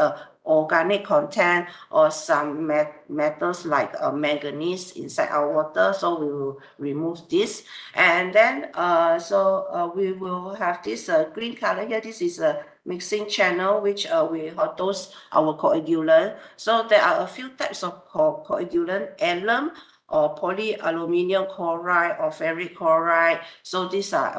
Speaker 3: organic content or some metals like manganese inside our water, so we will remove this. And then we will have this green color here. This is a mixing channel, which we dose our coagulant. So there are a few types of coagulant: alum or polyaluminium chloride or ferric chloride. So these are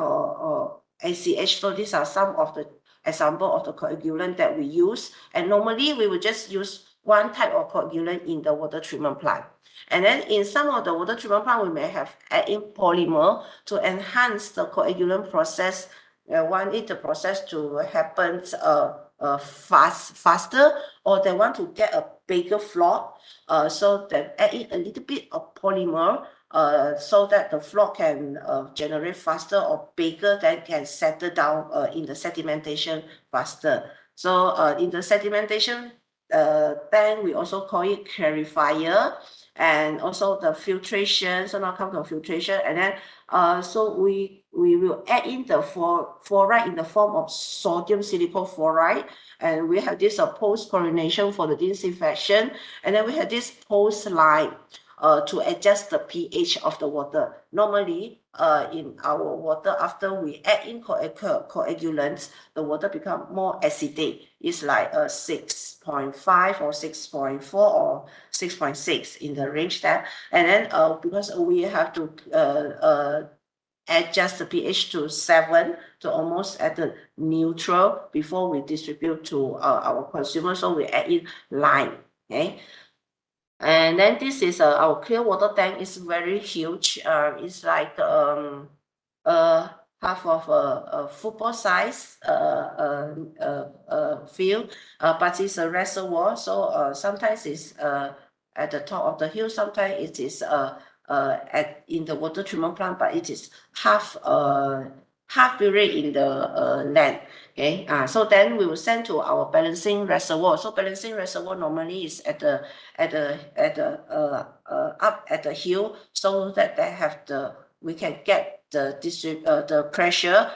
Speaker 3: ACH. So these are some of the example of the coagulant that we use. And normally we will just use one type of coagulant in the water treatment plant. And then in some of the water treatment plant, we may have add in polymer to enhance the coagulant process. Want it the process to happen faster, or they want to get a bigger flock, so they add in a little bit of polymer, so that the flock can generate faster or bigger, that can settle down in the sedimentation faster. So in the sedimentation tank, we also call it clarifier, and also the filtration. So now come to filtration, and then so we will add in the fluoride in the form of sodium silicate fluoride, and we have this post chlorination for the disinfection, and then we have this post line to adjust the pH of the water. Normally, in our water, after we add in coagulants, the water become more acidic. It's like 6.5 or 6.4 or 6.6 in the range there. And then because we have to adjust the pH to 7, to almost at the neutral before we distribute to our consumers. So we add in lime. Okay. And then this is our clear water tank. Is very huge. It's like half of a football size field, but it's a reservoir. So sometimes it's at the top of the hill. Sometimes it is in the water treatment plant, but it is half buried in the land. Okay, so then we will send to our balancing reservoir. So balancing reservoir normally is up at the hill, so that they have we can get the pressure.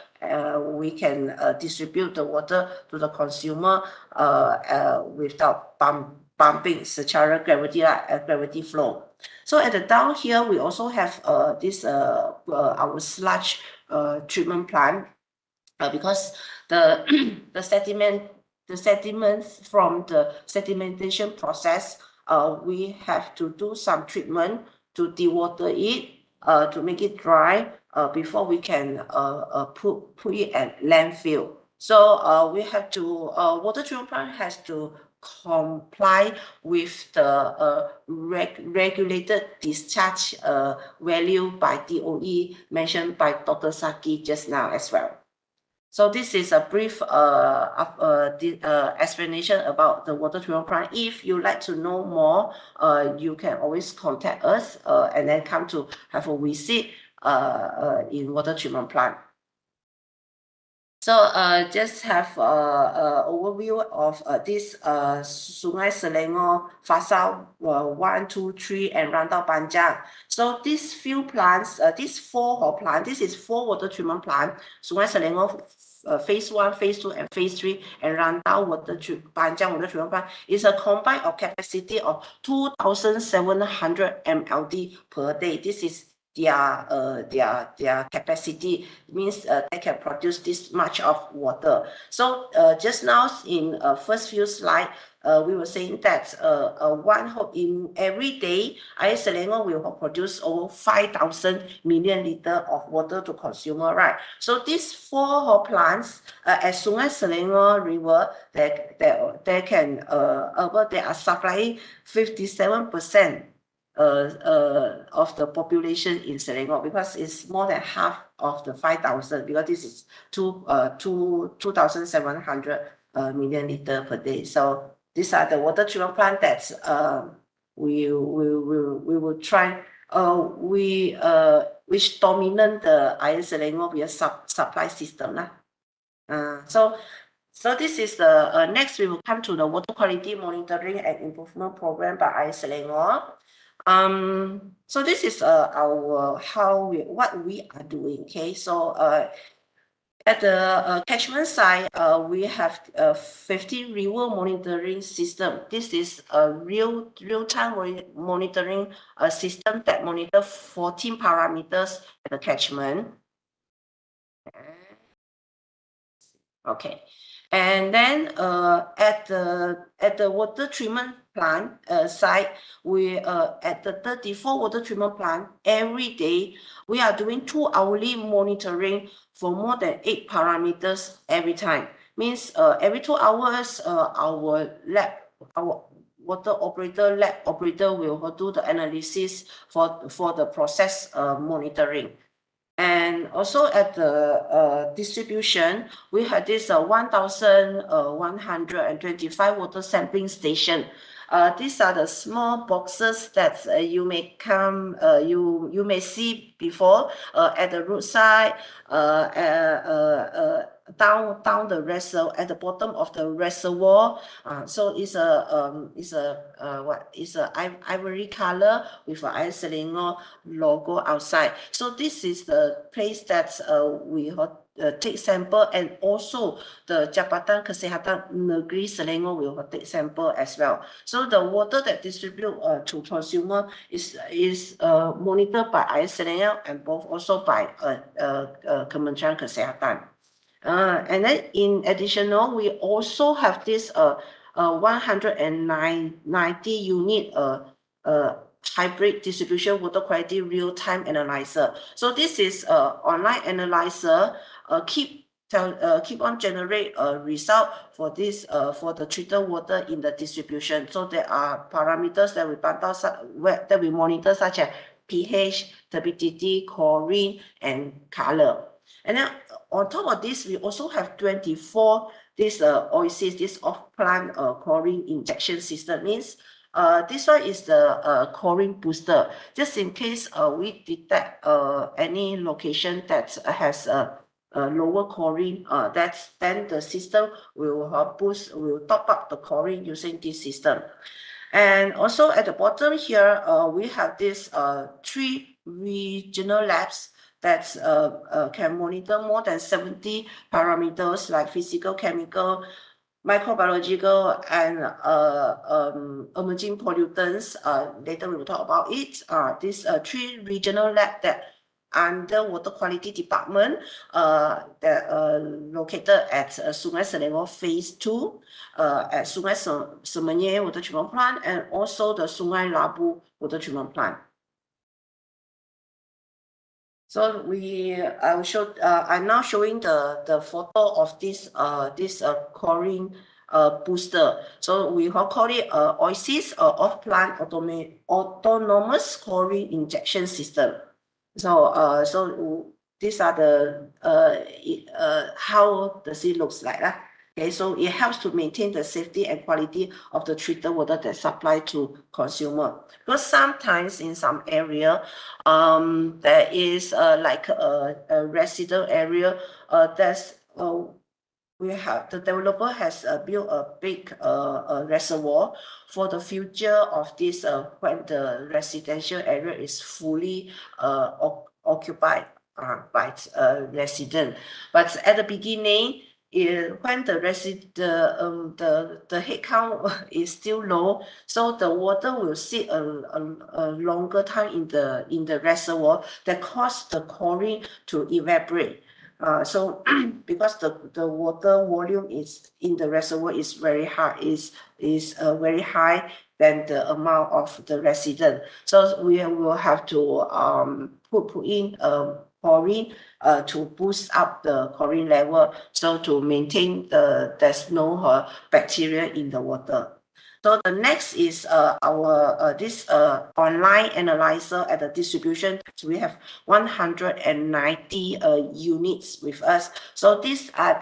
Speaker 3: We can distribute the water to the consumer without pumping, secara gravity flow. So at the down here, we also have this our sludge treatment plant. because the the sediments from the sedimentation process, we have to do some treatment to dewater it, to make it dry, before we can put it at landfill. So we have to water treatment plant has to comply with the regulated discharge value by DOE mentioned by Dr. Zaki just now as well. So this is a brief explanation about the water treatment plant. If you like to know more, you can always contact us and then come to have a visit in water treatment plant. So just have overview of this Sungai Selangor, Fasa 1, 2, 3, and Rantau Panjang. So these few plants, these 4 plants, this is 4 water treatment plant, Sungai Selangor phase 1, phase 2, and phase 3, and Rantau Panjang water treatment plant is a combined of capacity of 2,700 MLD per day. This is their capacity, means they can produce this much of water. So just now in first few slide, we were saying that one hole in every day, Air Selangor will produce over 5,000 million liters of water to consumer, right? So these 4 hole plants at Sungai Selangor River, they are supplying 57% of the population in Selangor, because it's more than half of the 5,000, because this is 2,700 million liters per day. So these are the water treatment plant that we will try. Which dominant the Air Selangor via supply system. So this is the next we will come to the water quality monitoring and improvement program by Air Selangor. So this is what we are doing. Okay, so at the catchment side, we have 15 river monitoring system. This is a real-time monitoring system that monitor 14 parameters at the catchment. Okay, and then at the water treatment plant site, we at the 34 water treatment plant, every day we are doing 2-hourly monitoring for more than 8 parameters every time. Means every 2 hours, our water operator, lab operator will do the analysis for the process monitoring. And also at the distribution, we had this 1,125 water sampling station. These are the small boxes that you may you may see before at the roadside, down the reservoir, at the bottom of the reservoir. So it's a ivory color with an Air Selangor logo outside. So this is the place that we take sample, and also the Jabatan Kesihatan Negeri Selangor will take sample as well. So the water that distribute to consumer is monitored by Air Selangor and both also by Kementerian Kesihatan. And then in additional, we also have this 190 unit hybrid distribution water quality real-time analyzer. So this is online analyzer keep on generate a result for this for the treated water in the distribution. So there are parameters that we monitor, such as pH, turbidity, chlorine, and color. And then on top of this, we also have 24 this OISIS, this off-plant chlorine injection system. Means this one is the chlorine booster. Just in case we detect any location that has a lower chlorine, then the system will will top up the chlorine using this system. And also at the bottom here, we have this 3 regional labs that can monitor more than 70 parameters like physical, chemical, microbiological, and emerging pollutants. Later we will talk about it. These 3 regional labs that under Water Quality Department located at Sungai Selangor Phase 2, at Sungai Semenyih Water Treatment Plant, and also the Sungai Labu Water Treatment Plant. So I'm now showing the photo of this chlorine booster. So we call it OISIS, off-plant autonomous chlorine injection system. So these are the how the sea looks like. Okay, so it helps to maintain the safety and quality of the treated water that's supplied to consumer. Because sometimes in some area, there is like a residential area. The developer has built a big reservoir for the future of this when the residential area is fully occupied by resident. But at the beginning, when the head count is still low, so the water will sit a longer time in the reservoir that cause the chlorine to evaporate. So because the water volume is in the reservoir is very high, is very high than the amount of the resident. So we will have to put in chlorine to boost up the chlorine level, so to maintain there's no bacteria in the water. So the next is our this online analyzer at the distribution. So we have 190 units with us. So these are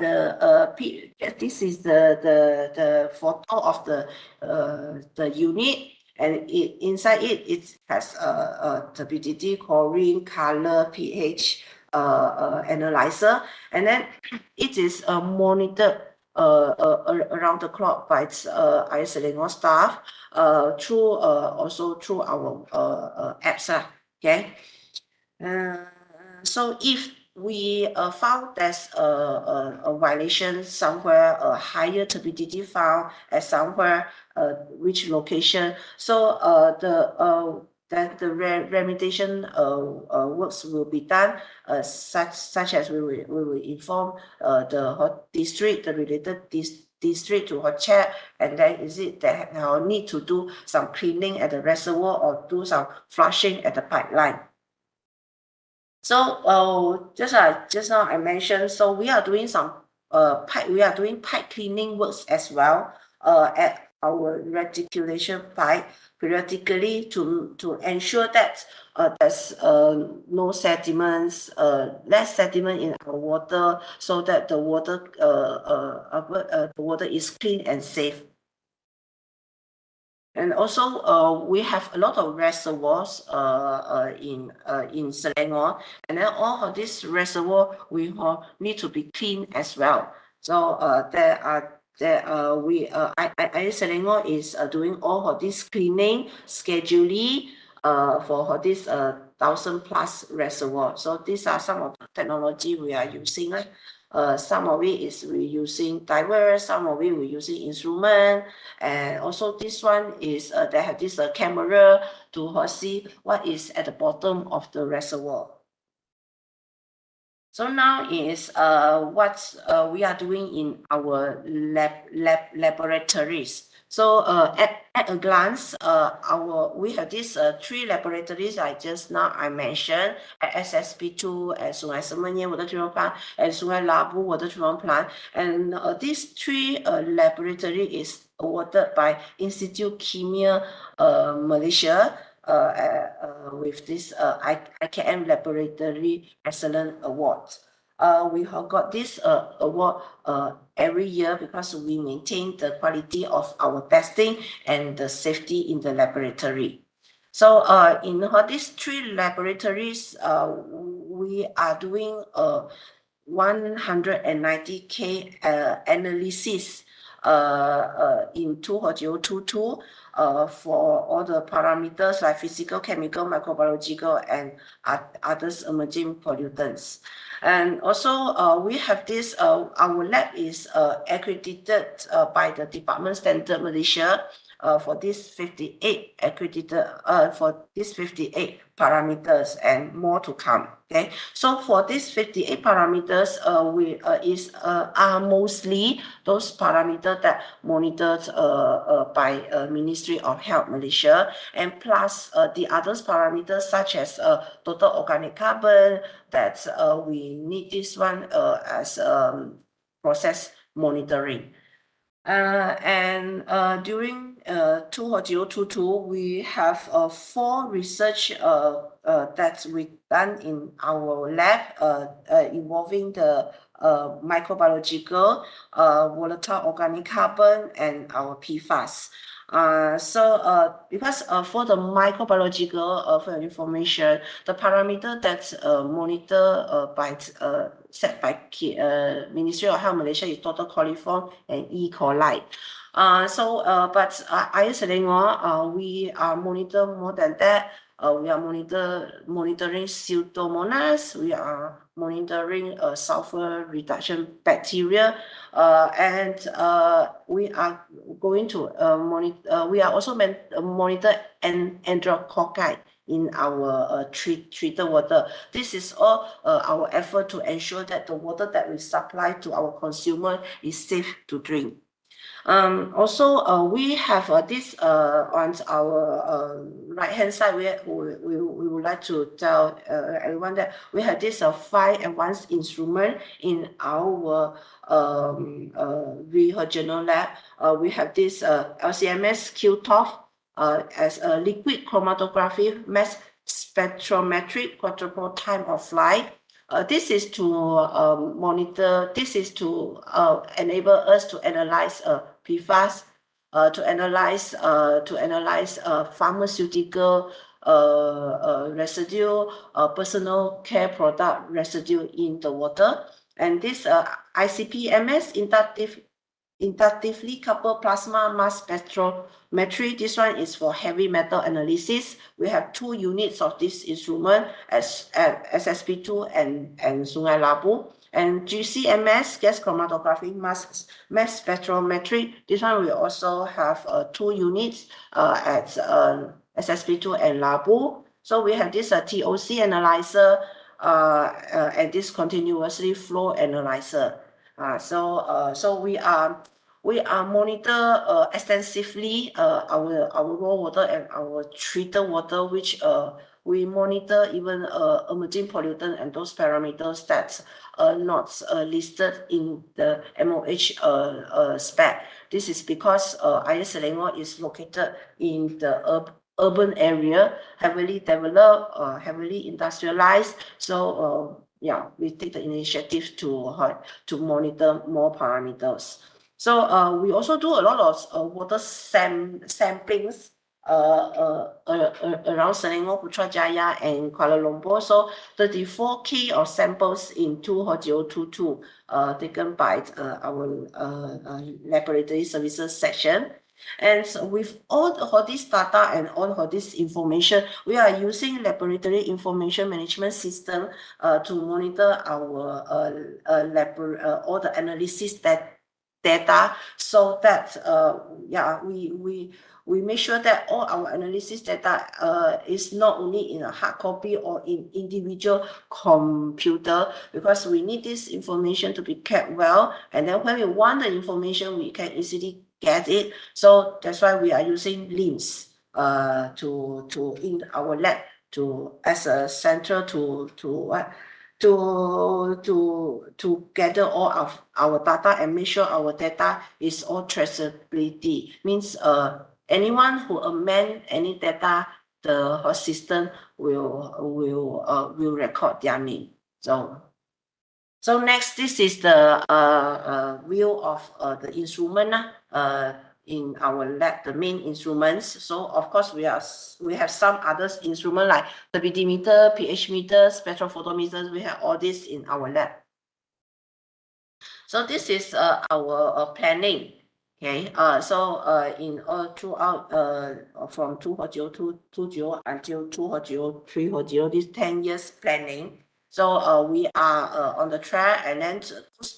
Speaker 3: this is the photo of the unit, and inside it has turbidity, chlorine, color, pH analyzer, and then it is monitored around the clock by Selangor staff also through our apps. Okay, so if we found there's a violation somewhere, a higher turbidity found at somewhere, which location, so that the remediation works will be done, such as we will inform the district, the related district to check, and then is it that need to do some cleaning at the reservoir or do some flushing at the pipeline. So just now I mentioned, so we are doing some pipe cleaning works as well at our reticulation pipe periodically to ensure that there's no sediments, less sediment in our water, so that the water is clean and safe. And also, we have a lot of reservoirs in Selangor, and then all of this reservoir we need to be clean as well. So Selangor is doing all of this cleaning scheduling for this 1,000+ reservoir. So these are some of the technology we are using. Some of it is we're using divers, some of it we're using instrument, and also this one is they have this camera to see what is at the bottom of the reservoir. So now is what we are doing in our laboratories. So at a glance, we have these 3 laboratories I mentioned at SSP2, at Sungai Semenyih Water Treatment Plant, and Sungai Labu Water Treatment Plant. And these 3 laboratories is awarded by Institute Kimia Malaysia with this IKM Laboratory Excellence Award. We have got this award every year because we maintain the quality of our testing and the safety in the laboratory. So in these 3 laboratories, we are doing 190K analysis in 2022 for all the parameters like physical, chemical, microbiological, and others emerging pollutants. And also we have this, our lab is accredited by the Department Standard Malaysia for these 58 accredited for these 58 parameters and more to come. Okay, so for these 58 parameters, are mostly those parameters that monitored by Ministry of Health Malaysia, and plus the others parameters such as total organic carbon, that we need this one as process monitoring. During 2022, we have 4 research that we done in our lab involving the microbiological, volatile organic carbon, and our PFAS. Because for the microbiological, for information, the parameter that's set by Ministry of Health Malaysia is total coliform and E. coli. But Selangor, we are monitor more than that. We are monitoring Pseudomonas. We are monitoring sulfur reduction bacteria, and we are going to monitor. We are also monitor enterococci in our treated water. This is all our effort to ensure that the water that we supply to our consumer is safe to drink. Also, we have this on our right hand side. We would like to tell everyone that we have this 5 advanced instrument in our regional lab. We have this LCMS QTOF as a liquid chromatography mass spectrometric quadruple time of flight. This is to monitor. This is to enable us to analyze PFAS, to analyze pharmaceutical residue, personal care product residue in the water. And this ICP-MS, inductively coupled plasma mass spectrometry. This one is for heavy metal analysis. We have 2 units of this instrument as SSP2 and Sungai Labu. And GCMS, gas chromatography mass spectrometry. This one we also have 2 units at SSP2 and Labu. So we have this TOC analyzer and this continuously flow analyzer. So we are monitor extensively our raw water and our treated water, which we monitor even emerging pollutant and those parameters that are not listed in the MOH spec. This is because Selangor is located in the urban area, heavily developed, heavily industrialized. So yeah, we take the initiative to monitor more parameters. So we also do a lot of water samplings around Selangor, Putrajaya, and Kuala Lumpur. So 34K of samples in 2022 taken by our laboratory services section. And so with all this data and all this information, we are using laboratory information management system to monitor our all the analysis data, so that yeah, we make sure that all our analysis data is not only in a hard copy or in individual computer, because we need this information to be kept well, and then when we want the information, we can easily get it. So that's why we are using LIMS to in our lab as a center to gather all of our data and make sure our data is all traceability. Means anyone who amend any data, the host system will record their name. So next, this is the view of the instrument in our lab, the main instruments. So of course we have some other instruments like the WB-T meter, pH meter, spectrophotometers. We have all this in our lab. So this is our planning. Okay, so in throughout from 2020 until 2030, this 10 years planning. So we are on the track, and then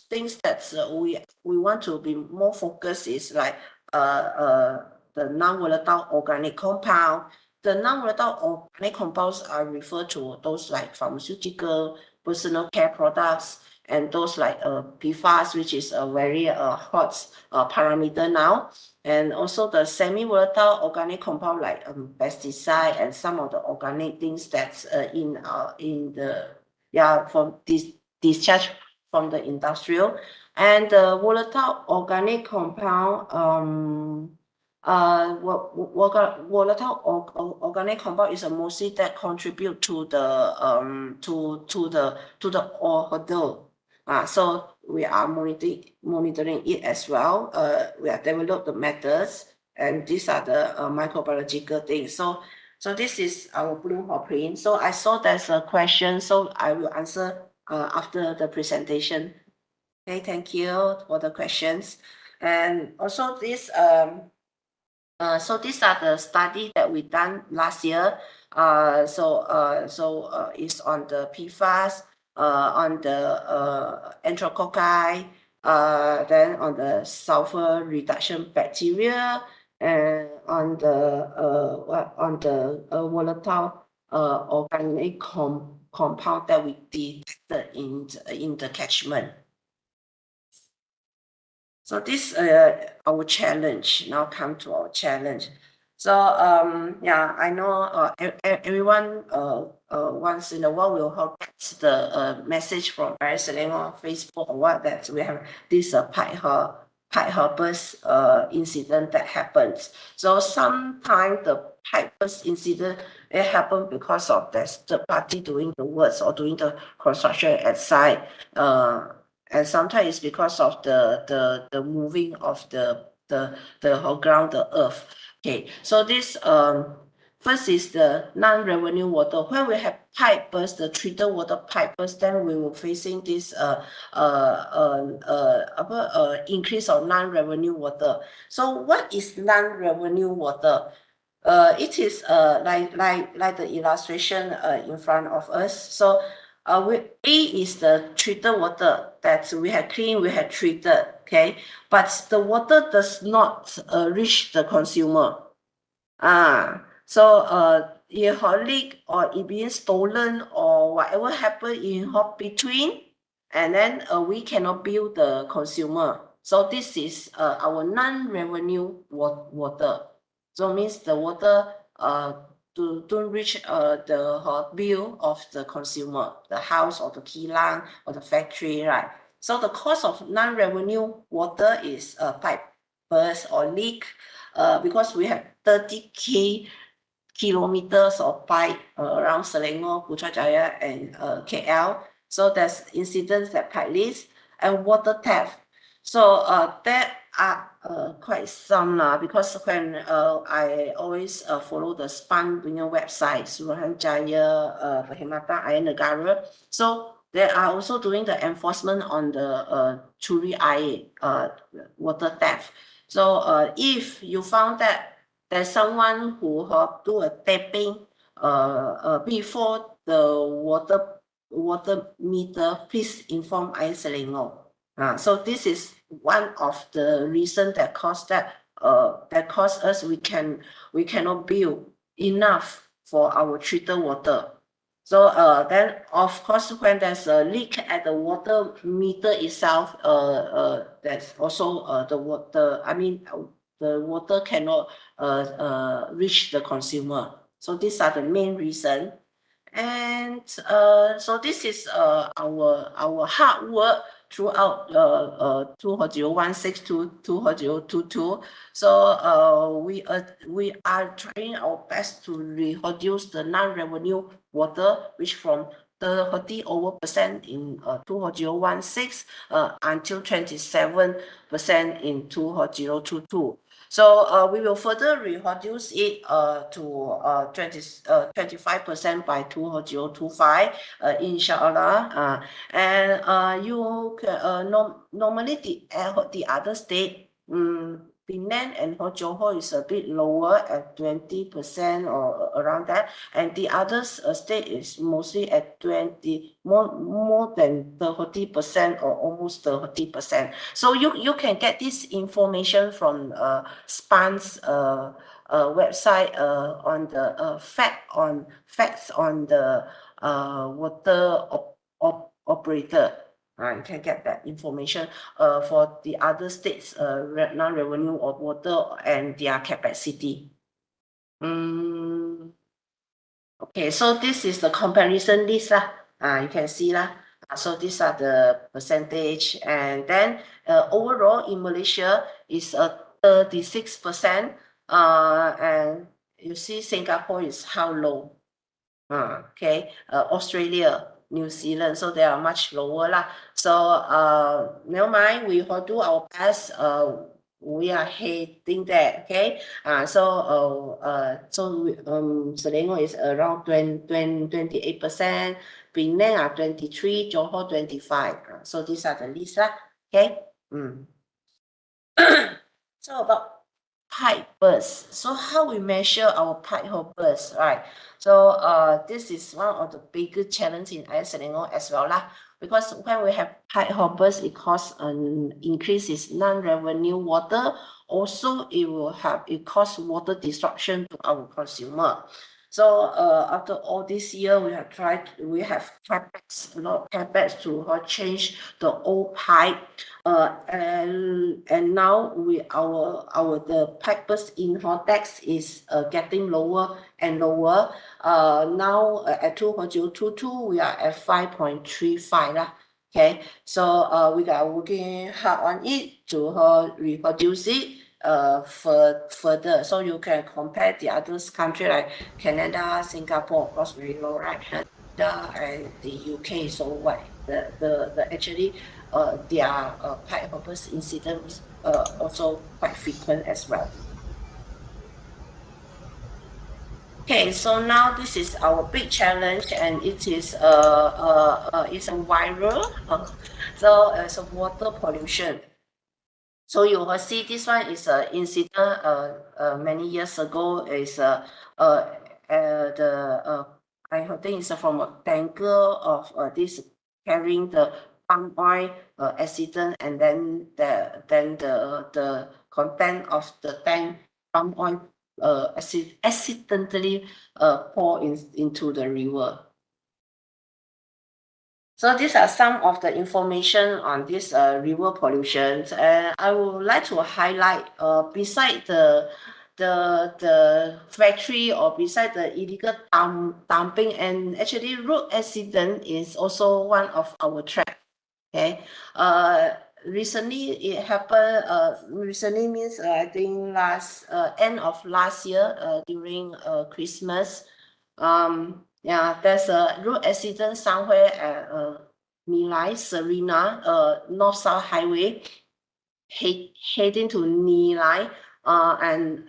Speaker 3: things that we want to be more focused is like the the non-volatile organic compound. The non-volatile organic compounds are referred to those like pharmaceutical, personal care products, and those like PFAS, which is a very hot parameter now. And also the semi-volatile organic compound like pesticide and some of the organic things that's in the from discharge from the industrial. And the volatile organic compound volatile organic compound is mostly that contribute to the order. So we are monitoring it as well. We have developed the methods, and these are the microbiological things. So this is our blueprint. So I saw there's a question, so I will answer after the presentation. Okay, thank you for the questions. And also this so these are the study that we done last year. It's on the PFAS, on the enterococci, then on the sulfur reduction bacteria, and on the volatile organic compound that we detected in the catchment. So this our challenge. Now come to our challenge. So I know everyone once in a while will get the message from Selangor Facebook or what that we have this pipe burst incident that happens. So sometimes the pipe burst incident it happens because of the party doing the works or doing the construction at site. And sometimes it's because of the moving of the whole ground, the earth. Okay, so this first is the non-revenue water. When we have pipe burst, the treated water pipe burst, then we will facing this increase of non-revenue water. So what is non-revenue water? It is like the illustration in front of us. So A is the treated water that we have cleaned, we have treated, okay? But the water does not reach the consumer. It leak or it being stolen or whatever happened in between, and then we cannot bill the consumer. So this is our non-revenue water. So it means the water don't reach the bill of the consumer, the house or the kilang or the factory, right? So the cost of non-revenue water is pipe burst or leak because we have 30 kilometers of pipe around Selangor, Putrajaya, and KL. So there's incidents that pipe leaks and water theft. So that are quite some because when I always follow the SPAN website, Suruhanjaya, Perkhidmatan Air Negara. So they are also doing the enforcement on the curi air, water theft. So if you found that there's someone who do a tapping before the water meter, please inform Air Selangor. So this is one of the reasons that caused us we cannot bill enough for our treated water. So then of course when there's a leak at the water meter itself, that's also the water. I mean the water cannot reach the consumer. So these are the main reasons. And so this is our hard work throughout 2016 to 2022. So we are trying our best to reduce the non-revenue water, which from 30% in 2016 until 27% in 2022. So we will further reduce it to 25% by 2025, inshallah. And you normally the other state, Penang and Johor is a bit lower at 20% or around that, and the other state is mostly at more than 30% or almost 30%. So you can get this information from SPAN's website on the facts on the water operator. You can get that information for the other states, non-revenue of water and their capacity. Okay, so this is the comparison list lah. You can see lah. So these are the percentage, and then overall in Malaysia is 36%. And you see Singapore is how low? Okay, Australia, New Zealand, so they are much lower lah. So never mind, we will do our best. We are heading there. Okay, Selangor is around 28%, Penang are 23%, Johor 25%. So these are the list lah. Okay. So about pipe burst. So how we measure our pipe hole burst, right? So this is one of the biggest challenges in Selangor as well lah. Because when we have pipe hole burst, it causes an increase in non-revenue water. Also, it causes water disruption to our consumer. So after all this year, we have capex, a lot of capex to change the old pipe, and now the pipe burst in Hortex is getting lower and lower. Now at 2022, we are at 5.35 lah. Okay, so we are working hard on it to reproduce it further, so you can compare the other country like Canada, Singapore, of course very low, right? Canada and the UK. So what actually their pipe burst incidents also quite frequent as well. Okay, so now this is our big challenge, and it is it's a viral. So it's a water pollution. So you will see this one is an incident many years ago. Is I think it's from a tanker of this carrying the palm oil accident, and then the content of the tank palm oil accidentally pour into the river. So these are some of the information on this river pollution, and I would like to highlight beside the factory or beside the illegal dumping, and actually road accident is also one of our threat. Okay, recently it happened. Recently means I think end of last year during Christmas. Yeah, there's a road accident somewhere at Nilai, Serena, North-South Highway, heading to Nilai, and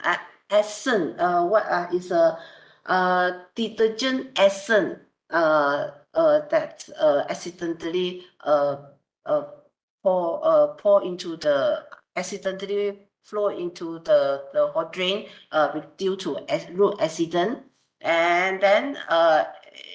Speaker 3: essence, is a detergent essence that accidentally accidentally flow into the hot drain due to road accident. And then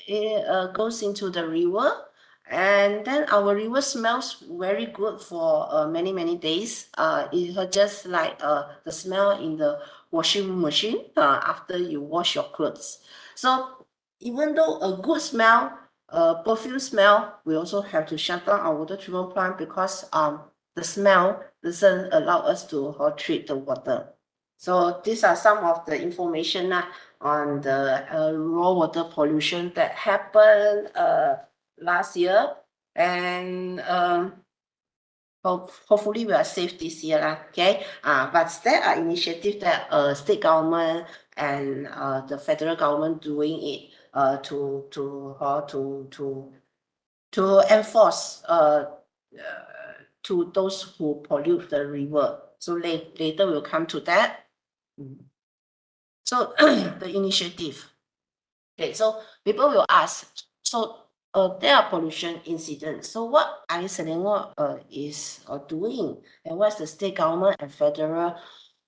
Speaker 3: it goes into the river, and then our river smells very good for many days. It just like the smell in the washing machine after you wash your clothes. So even though a good smell, perfume smell, we also have to shut down our water treatment plant because the smell doesn't allow us to treat the water. So these are some of the information on the raw water pollution that happened last year, and hopefully we are safe this year, okay? But there are initiatives that state government and the federal government doing it to enforce to those who pollute the river. So later we'll come to that. So the initiative. Okay, so people will ask, so there are pollution incidents. So what Selangor is doing, and what's the state government and federal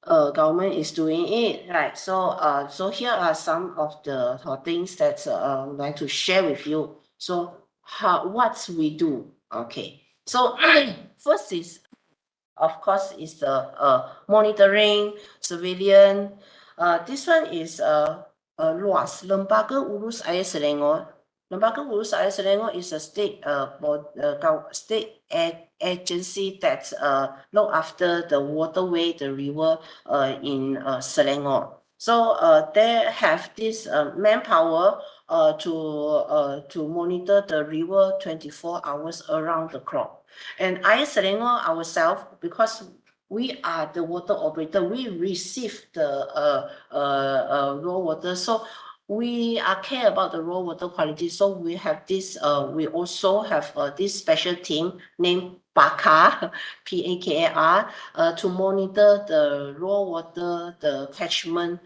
Speaker 3: government is doing it, right? So so here are some of the things that I would like to share with you. So what we do, okay? So first is, of course, is the monitoring, surveillance. This one is LUAS, Lembaga Urus Air Selangor. Lembaga Urus Air Selangor is a state state agency that look after the waterway, the river in Selangor. So they have this manpower to monitor the river 24 hours around the clock. And Air Selangor ourselves, because we are the water operator, we receive the raw water. So we are care about the raw water quality. So we have this, we also have this special team named PAKAR, P-A-K-A-R, to monitor the raw water, the catchment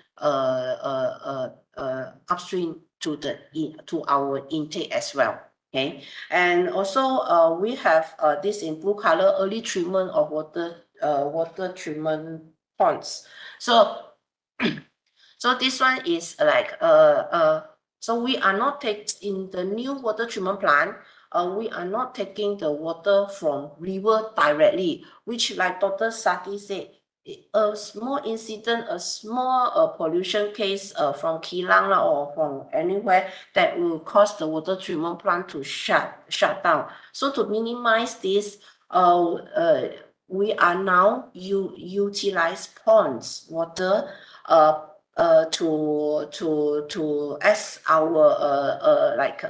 Speaker 3: upstream to our intake as well. Okay, and also we have this in blue color, early treatment of water treatment ponds. So so this one is like so we are not taking in the new water treatment plant. We are not taking the water from river directly, which like Dr. Zaki said, a small incident, a small pollution case from Kilang or from anywhere that will cause the water treatment plant to shut down. So to minimize this, we are now utilize ponds water to as our like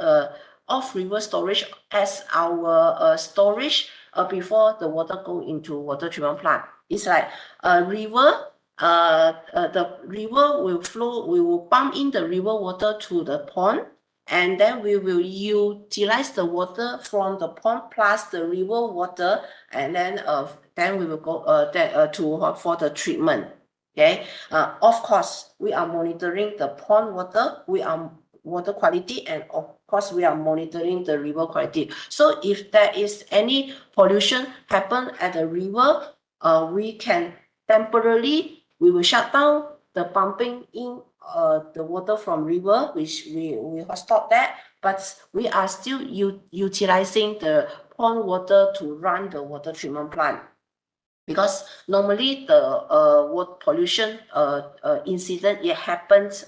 Speaker 3: off river storage as our storage before the water go into water treatment plant. It's like a river. The river will flow. We will pump in the river water to the pond, and then we will utilize the water from the pond plus the river water, and then we will go for the treatment. Okay. Of course, we are monitoring the pond water. We are water quality, and of course we are monitoring the river quality. So if there is any pollution happen at the river, we can temporarily, we will shut down the pumping in the water from river, which we will stop that, but we are still utilizing the pond water to run the water treatment plant. Because normally the water pollution incident, it happens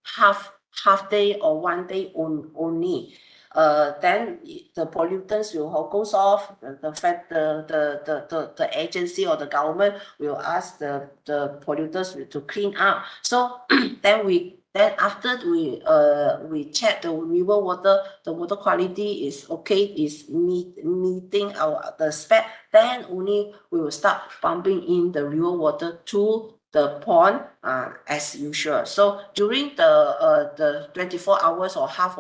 Speaker 3: half day or 1 day only. Then the pollutants will goes off. The agency or the government will ask the polluters to clean up. So then after we check the river water, the water quality is okay, is meeting the spec, then only we will start pumping in the river water to the pond as usual. So during the 24 hours or half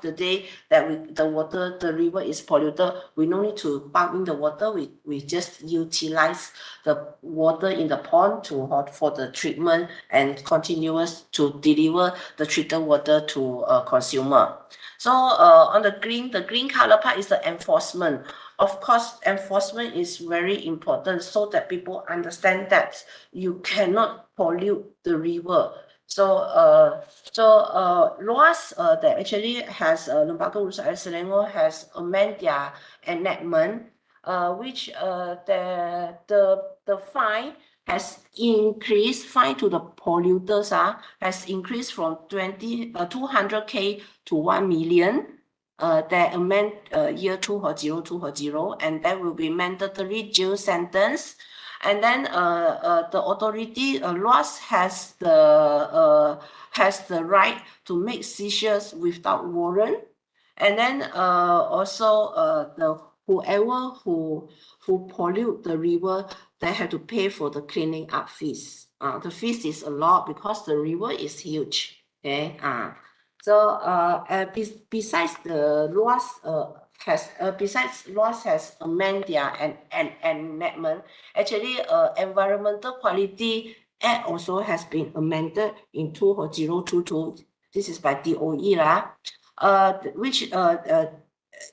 Speaker 3: the day that the river is polluted, we no need to pump in the water. We just utilize the water in the pond for the treatment and continuous to deliver the treated water to consumer. So on the green color part is the enforcement. Of course, enforcement is very important so that people understand that you cannot pollute the river. So laws that actually has Lembaga Urus Air Selangor has amended their enactment, which the fine has increased, fine to the polluters has increased from 200K to 1 million. That amend year 2020, and that will be mandatory jail sentence. And then the authority laws has the right to make seizures without warrant. And then also the whoever who pollute the river, they have to pay for the cleaning up fees. The fees is a lot because the river is huge. Okay. So besides the laws has amended their enactment, actually Environmental Quality Act also has been amended in 2022. This is by DOE which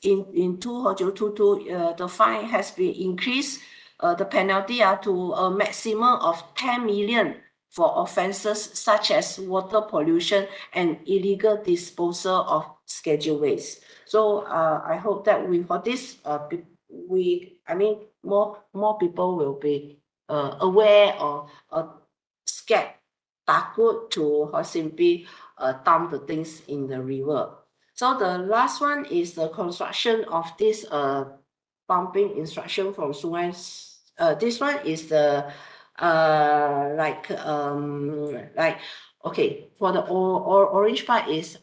Speaker 3: in 2022 the fine has been increased the penalty to a maximum of 10 million for offences such as water pollution and illegal disposal of scheduled waste. So I hope that for this, more people will be aware or scared, takut to simply dump the things in the river. So the last one is the construction of this pumping instruction from Sungai. This one is the okay, for the orange part is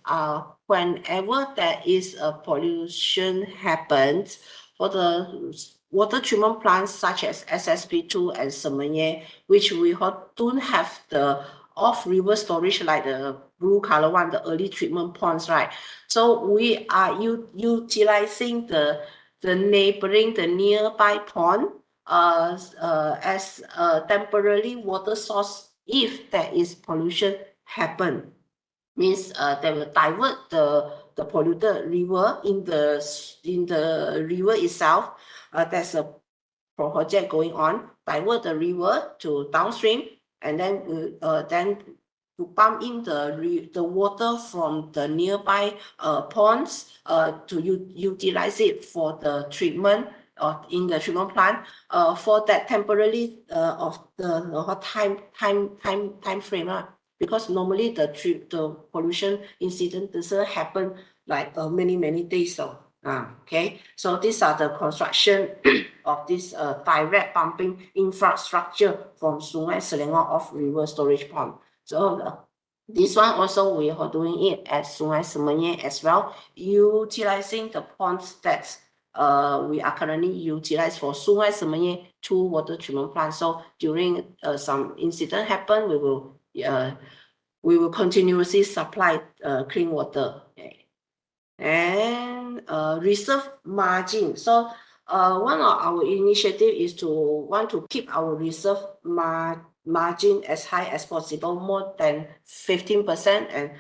Speaker 3: whenever there is a pollution happens for the water treatment plants such as SSP2 and Semenye, which we don't have the off-river storage like the blue color one, the early treatment ponds, right? So we are utilizing the nearby pond as a temporary water source if there is pollution happen. Means they will divert the polluted river in the river itself. There's a project going on, divert the river to downstream, and then to pump in the water from the nearby ponds to utilize it for the treatment in the treatment plant for that temporarily of the time frame, because normally the pollution incident doesn't happen like many days. So okay, so these are the construction of this direct pumping infrastructure from Sungai Selangor off river storage pond. So this one also we are doing it at Sungai Semenye as well, utilizing the ponds that we are currently utilized for Sungai Semenye 2 water treatment plant. So during some incident happen, we will continuously supply clean water. Okay. And reserve margin. So one of our initiative is to want to keep our reserve margin as high as possible, more than 15%, and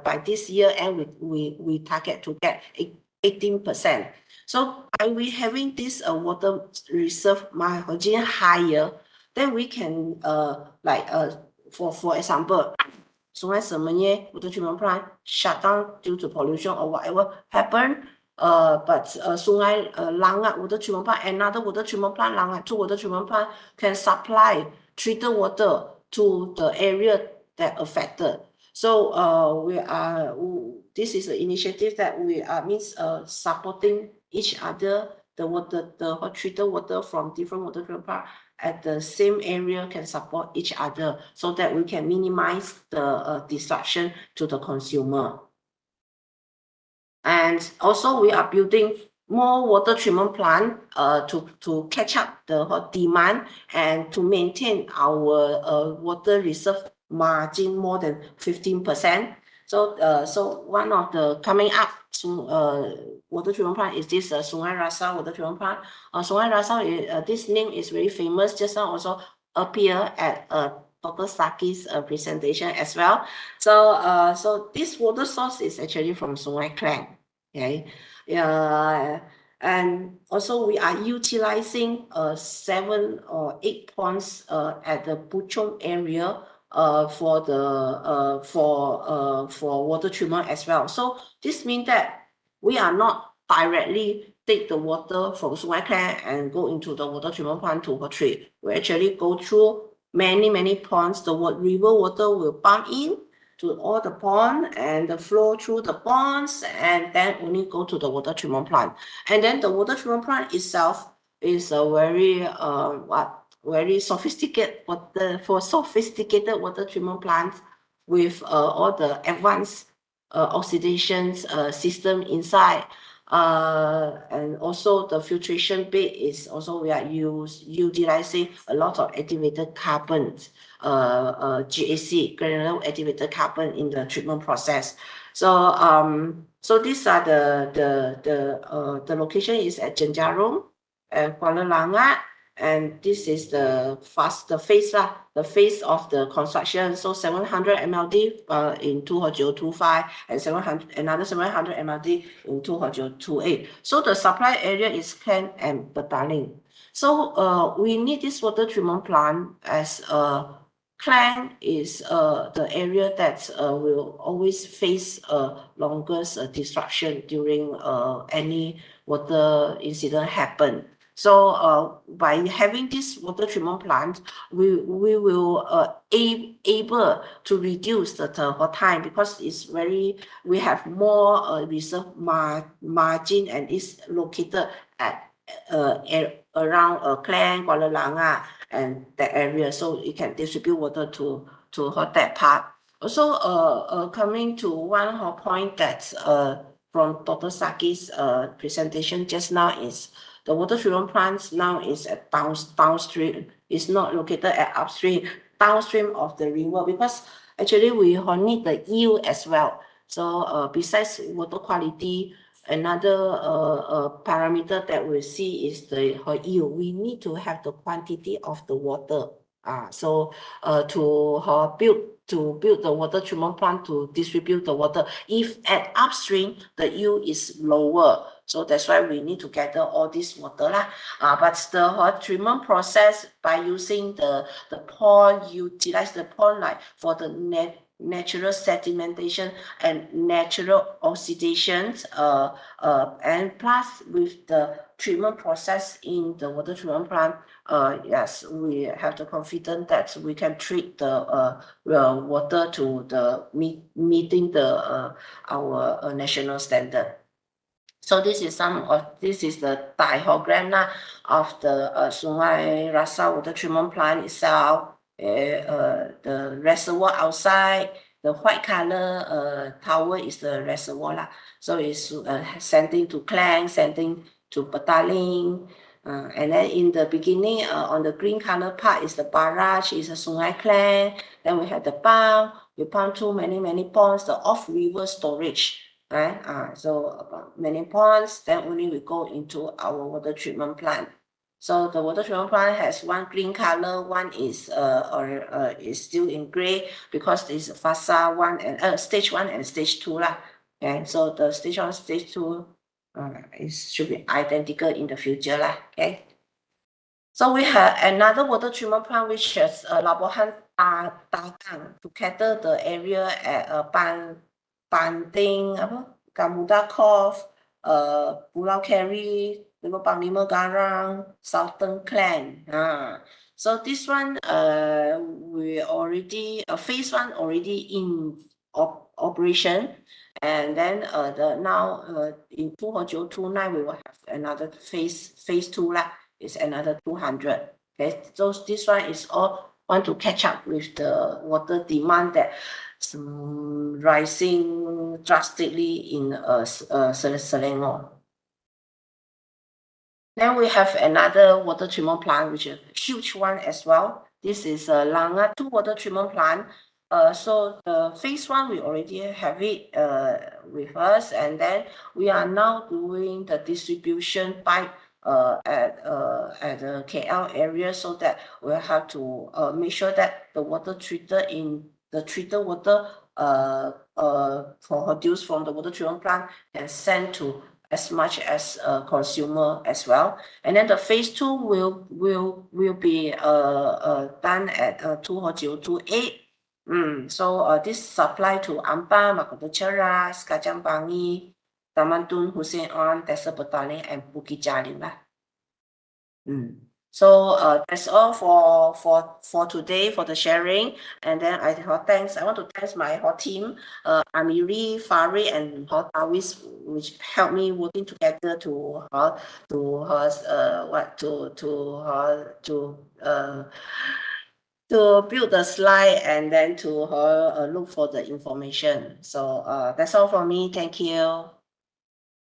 Speaker 3: by this year end we target to get 18%. So by we having this water reserve margin higher, then we can for example, Sungai Semenye water treatment plant shut down due to pollution or whatever happened. But Sungai Langat water treatment plant, another water treatment plant, Langat 2 water treatment plant can supply treated water to the area that affected. So this is an initiative that we supporting each other, the treated water from different water treatment plant at the same area can support each other so that we can minimize the disruption to the consumer. And also we are building more water treatment plant to catch up the demand and to maintain our water reserve margin more than 15%. So one of the coming up water treatment plant is this Sungai Rasa water treatment plant. Sungai Rasa, this name is very famous. Just now also appear at Dr. Zaki's presentation as well. So this water source is actually from Sungai Klang. Okay, and also we are utilizing 7 or 8 ponds at the Puchong area for water treatment as well. So this means that we are not directly take the water from Sungai Klang and go into the water treatment plant to treat. We actually go through many ponds. The river water will pump in to all the pond and the flow through the ponds, and then only go to the water treatment plant. And then the water treatment plant itself is a very sophisticated sophisticated water treatment plants with all the advanced oxidation system inside. And also the filtration bed is also we are utilizing a lot of activated carbon, GAC, granular activated carbon in the treatment process. So so these are the location is at Jenjarum and Kuala Langat and this is the phase of the construction. So 700 MLD in 2025 and 700 another 700 MLD in 2028. So the supply area is Klang and Petaling. So we need this water treatment plant as Klang is the area that will always face longest disruption during any water incident happen. So by having this water treatment plant, we will able to reduce the time, because it's we have more reserve margin, and it's located at around Klang, Kuala Lumpur, and that area, so it can distribute water to that part. Also, coming to one point that from Dr. Zaki's presentation just now is the water treatment plants now is at downstream. It's not located at upstream, downstream of the river, because actually we need the yield as well. So besides water quality, another parameter that we see is her yield. We need to have the quantity of the water. So to build the water treatment plant to distribute the water. If at upstream the yield is lower, so that's why we need to gather all this water lah. But the treatment process by using the pond, utilize the pond like for the natural sedimentation and natural oxidations, and plus with the treatment process in the water treatment plant, yes, we have the confidence that we can treat the water to the meeting the our national standard. So this is the diagram of the Sungai Rasa water treatment plant itself. The reservoir outside, the white color tower is the reservoir. So it's sending to Klang, sending to Petaling. And then in the beginning, on the green color part is the barrage, is a Sungai Klang. Then we have the pump. We pump to many ponds, the off-river storage. Right? So many ponds, then only we go into our water treatment plant. So the water treatment plant has one green color, one is is still in gray, because it's fasa 1 and stage 1 and stage 2 lah. And so the stage 1, stage 2 should be identical in the future lah. Okay. So we have another water treatment plant which has Labuhan Dagang to cater the area at Banting, Gamuda Cove, Pulau Keri, Panglima Garang, Southern Klang. So this one, we already phase 1 already in operation, and then now in 2029 we will have another phase 2 lah. It's another 200. Okay, so this one is all want to catch up with the water demand that rising drastically in Selangor. Then we have another water treatment plant, which is a huge one as well. This is a Langa 2 water treatment plant. So the phase 1 we already have it with us, and then we are now doing the distribution pipe at the KL area, so that we have to make sure that the water treated in the treated water produced from the water treatment plant can send to as much as consumer as well. And then the phase 2 will be done at 2028. So this supply to Ampang, Mahkota Ceras, Kajang Bangi, Taman Tun Hussein On, Desa Petaling, and Bukit Jalil lah. So that's all for today for the sharing. And then I want to thank my whole team, Amiri, Farid, and Hot Awis, which helped me working together to build the slide, and then to look for the information. So that's all from me. Thank you.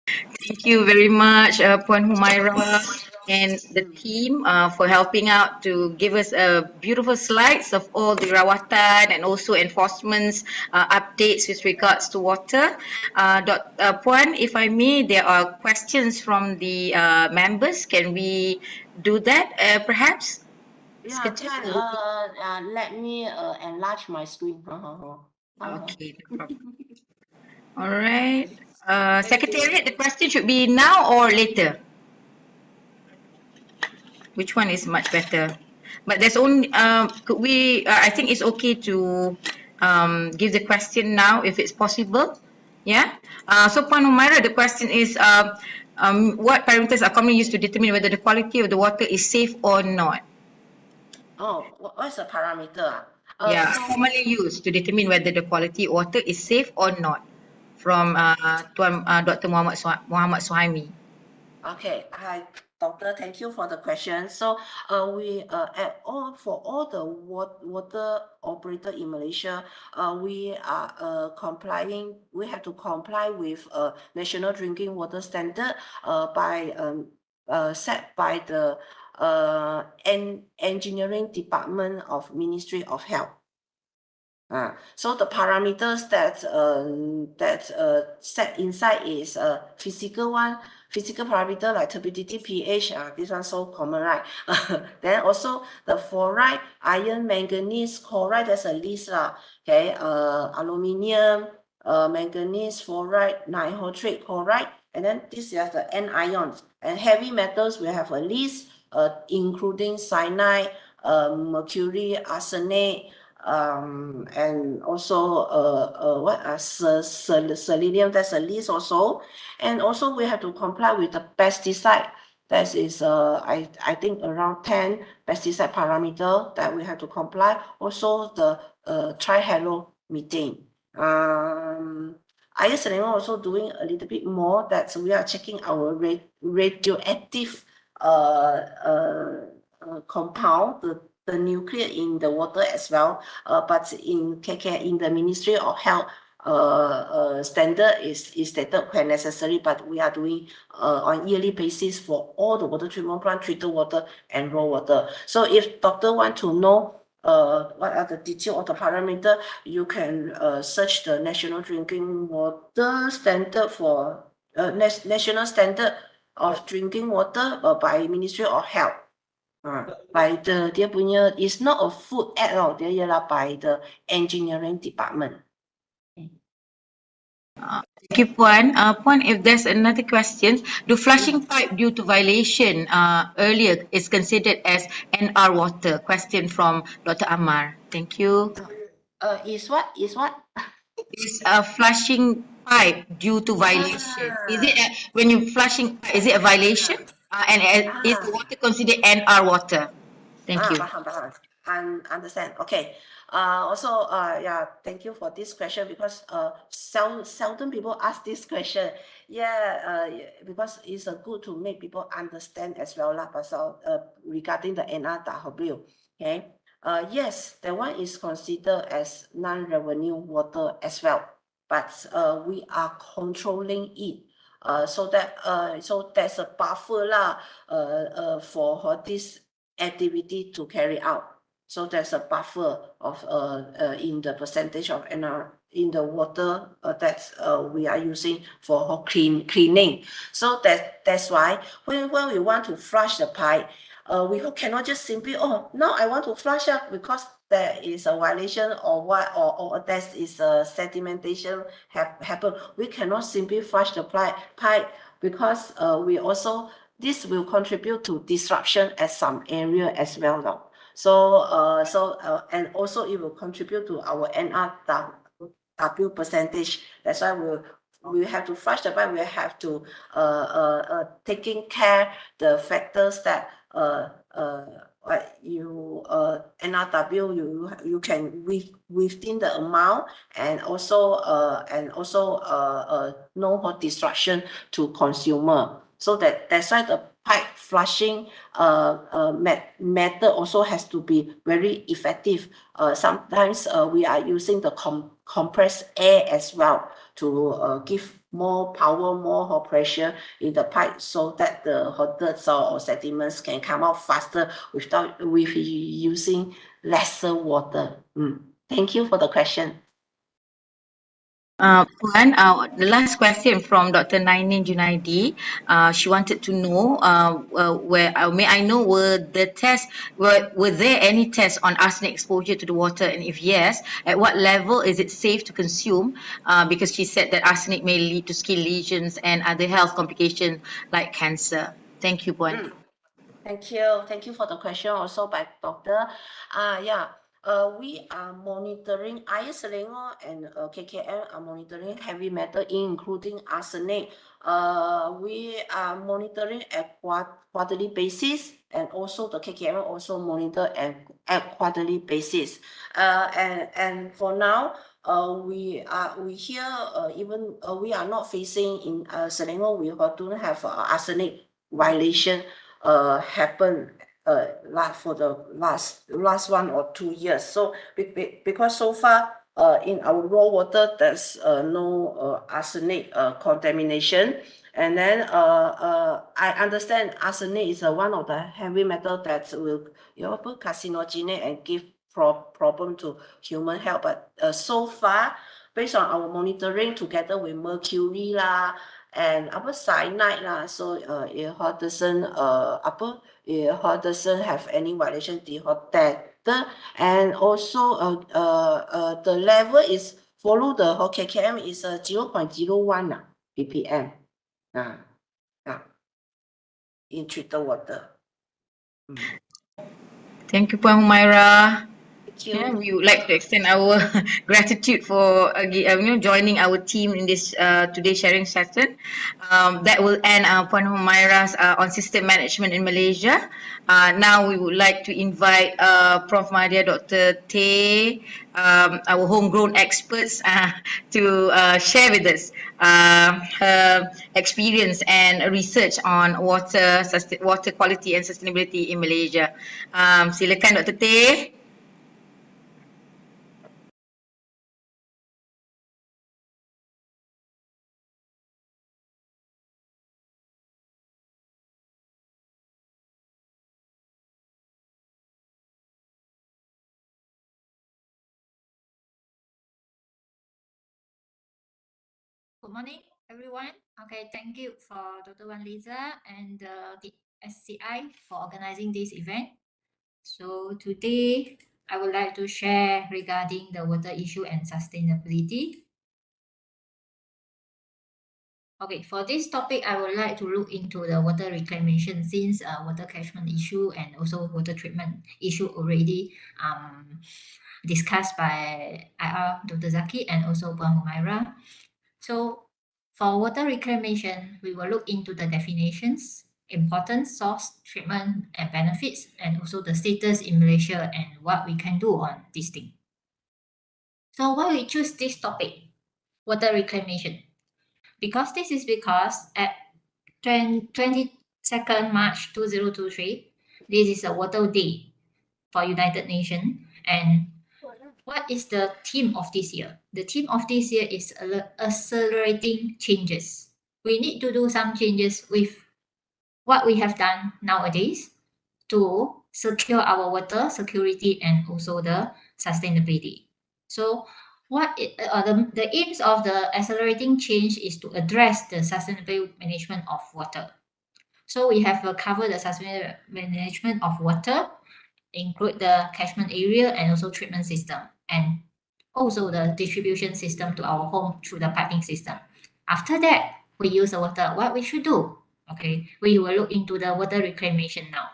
Speaker 4: Thank you very much, Puan Humairah. and the team for helping out to give us beautiful slides of all the rawatan and also enforcements updates with regards to water. Puan, if I may, there are questions from the members. Can we do that perhaps?
Speaker 3: Yeah, can. Let me enlarge my screen.
Speaker 4: Okay, no problem. All right. Secretariat, the question should be now or later? Which one is much better? But there's only, could we, I think it's okay to give the question now if it's possible. Yeah. So Puan Humairah, the question is, what parameters are commonly used to determine whether the quality of the water is safe or not?
Speaker 3: Oh, what's the parameter?
Speaker 4: Yeah,
Speaker 3: So,
Speaker 4: commonly used to determine whether the quality of water is safe or not. From Tuan Dr. Muhammad Suhaimi.
Speaker 3: okay, hi, Doctor. Thank you for the question. So, we for all the water operator in Malaysia, we are complying. We have to comply with national drinking water standard by set by the engineering department of Ministry of Health. So the parameters that set inside is physical parameter like turbidity, pH. This one so common, right? Then also the fluoride, iron, manganese, chloride. There's a list, okay. Aluminium, manganese, fluoride, nitrate, chloride, and then this is the anions. And heavy metals, we have a list, including cyanide, mercury, arsenic. And also selenium, that's a list also. And also we have to comply with the pesticide. That is I think around 10 pesticide parameter that we have to comply. Also the trihalomethane. IS Selangor also doing a little bit more, that we are checking our radioactive compound, the nuclear in the water as well, but in KK, in the Ministry of Health standard is stated where necessary, but we are doing on yearly basis for all the water treatment plant, treated water and raw water. So if doctor want to know what are the detail of the parameter, you can search the National Drinking Water Standard for National Standard of Drinking Water by Ministry of Health. By dia punya, is not a food ad tau, dia ialah by the engineering department.
Speaker 4: Thank you, Puan. Puan, if there's another question, do flushing pipe due to violation earlier is considered as NR water? Question from Dr. Amar. Thank you.
Speaker 3: Is what?
Speaker 4: Is a flushing pipe due to violation? Is it when you flushing pipe, is it a violation? And is the water considered NR water? Thank you.
Speaker 3: Understand. Okay. Also, yeah, thank you for this question, because seldom people ask this question. Yeah, because it's good to make people understand as well lah. Regarding the NRW. Okay. Yes, that one is considered as non-revenue water as well, but we are controlling it. So there's a buffer lah, for this activity to carry out. So there's a buffer of in the percentage of NR in the water that we are using for cleaning. So that's why when we want to flush the pipe, we cannot just simply, oh, now I want to flush up because there is a violation or what, or there is a sedimentation happen. We cannot simply flush the pipe because we also, this will contribute to disruption at some area as well now. So and also it will contribute to our NRW percentage. That's why we have to flush the pipe. We have to taking care the factors that you NRW you can within the amount, and also no disruption to consumer. So that's why the pipe flushing method also has to be very effective. Sometimes we are using the compressed air as well to give more power, more pressure in the pipe so that the hot dirt or sediments can come out faster with using lesser water. Thank you for the question.
Speaker 4: Puan, the last question from Dr. Nainin Junaidi. She wanted to know may I know were there any tests on arsenic exposure to the water, and if yes, at what level is it safe to consume? Because she said that arsenic may lead to skin lesions and other health complications like cancer. Thank you, Puan.
Speaker 3: Thank you for the question also by Doctor. We are monitoring, Selangor and KKM are monitoring heavy metal including arsenic. We are monitoring at quarterly basis, and also the KKM also monitor at quarterly basis. And for now, we are not facing in Selangor, we don't have arsenic violation happen for the last 1 or 2 years. So because so far in our raw water there's no arsenic contamination. And then I understand arsenic is one of the heavy metal that will carcinogenic and give problem to human health. But so far, based on our monitoring together with mercury and cyanide so it doesn't have any violation detected. And also the level is follow the KKM is 0.01 ppm in treated water.
Speaker 4: Thank you, Puan Humairah.
Speaker 3: Yeah,
Speaker 4: we would like to extend our gratitude for joining our team in this today's sharing session. That will end Puan Humairah's on system management in Malaysia. Now we would like to invite Prof. Mahathir Dr. Chay, our homegrown experts, to share with us her experience and research on water quality and sustainability in Malaysia. Silakan Dr. Chay.
Speaker 5: Good morning, everyone. Okay, thank you for Dr. Wan Liza and the SCI for organizing this event. So today, I would like to share regarding the water issue and sustainability. Okay, for this topic, I would like to look into the water reclamation, since water catchment issue and also water treatment issue already discussed by IR Dr. Zaki and also Puan Humairah. So for water reclamation, we will look into the definitions, importance, source, treatment, and benefits, and also the status in Malaysia and what we can do on this thing. So why we choose this topic, water reclamation? Because at 22nd March 2023, this is a Water Day for United Nations. And what is the theme of this year? The theme of this year is accelerating changes. We need to do some changes with what we have done nowadays to secure our water security and also the sustainability. So the aims of the accelerating change is to address the sustainable management of water. So we have covered the sustainable management of water, include the catchment area and also treatment system, and also the distribution system to our home through the piping system. After that, we use the water. What we should do? Okay, we will look into the water reclamation now.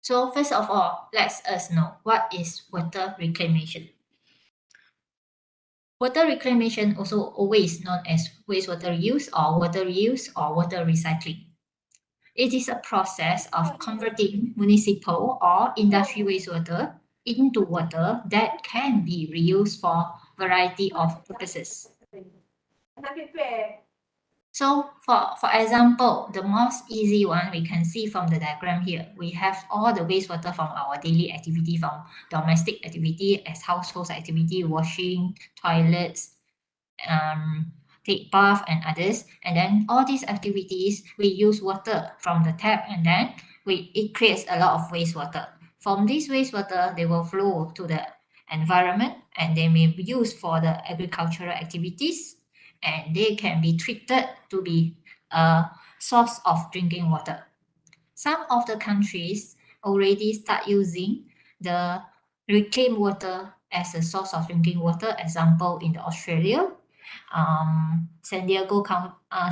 Speaker 5: So first of all, let us know what is water reclamation. Water reclamation, also always known as wastewater use or water reuse or water recycling. It is a process of converting municipal or industry wastewater into water that can be reused for a variety of purposes. So for example, the most easy one we can see from the diagram here, we have all the wastewater from our daily activity, from domestic activity as household activity, washing, toilets, take bath and others. And then all these activities, we use water from the tap, and then it creates a lot of wastewater. From this wastewater, they will flow to the environment and they may be used for the agricultural activities, and they can be treated to be a source of drinking water. Some of the countries already start using the reclaimed water as a source of drinking water. Example, in Australia, San Diego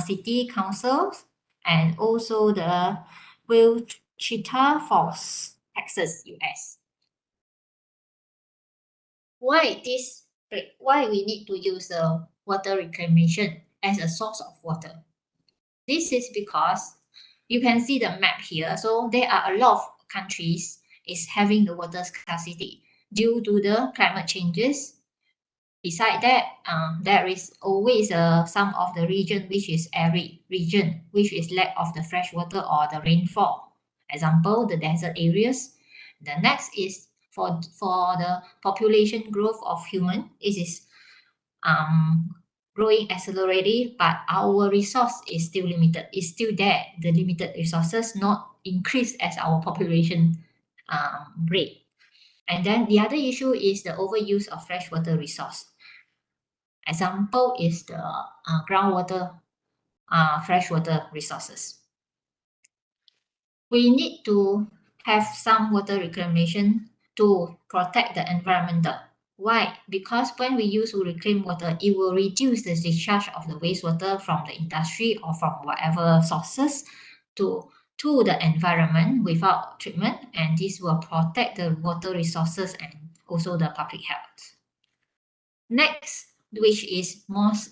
Speaker 5: City Council, and also the Wichita Falls, Texas, US. Why we need to use the water reclamation as a source of water? This is because you can see the map here. So there are a lot of countries is having the water scarcity due to the climate changes. Besides that, there is always some of the region which is arid region, which is lack of the fresh water or the rainfall. Example, the desert areas. The next is for the population growth of human. It is growing accelerated, but our resource is still limited. It's still there. The limited resources not increase as our population rate. And then the other issue is the overuse of freshwater resource. Example is the groundwater, freshwater resources. We need to have some water reclamation to protect the environment. Why? Because when we use reclaimed water, it will reduce the discharge of the wastewater from the industry or from whatever sources to the environment without treatment, and this will protect the water resources and also the public health. Next, which is most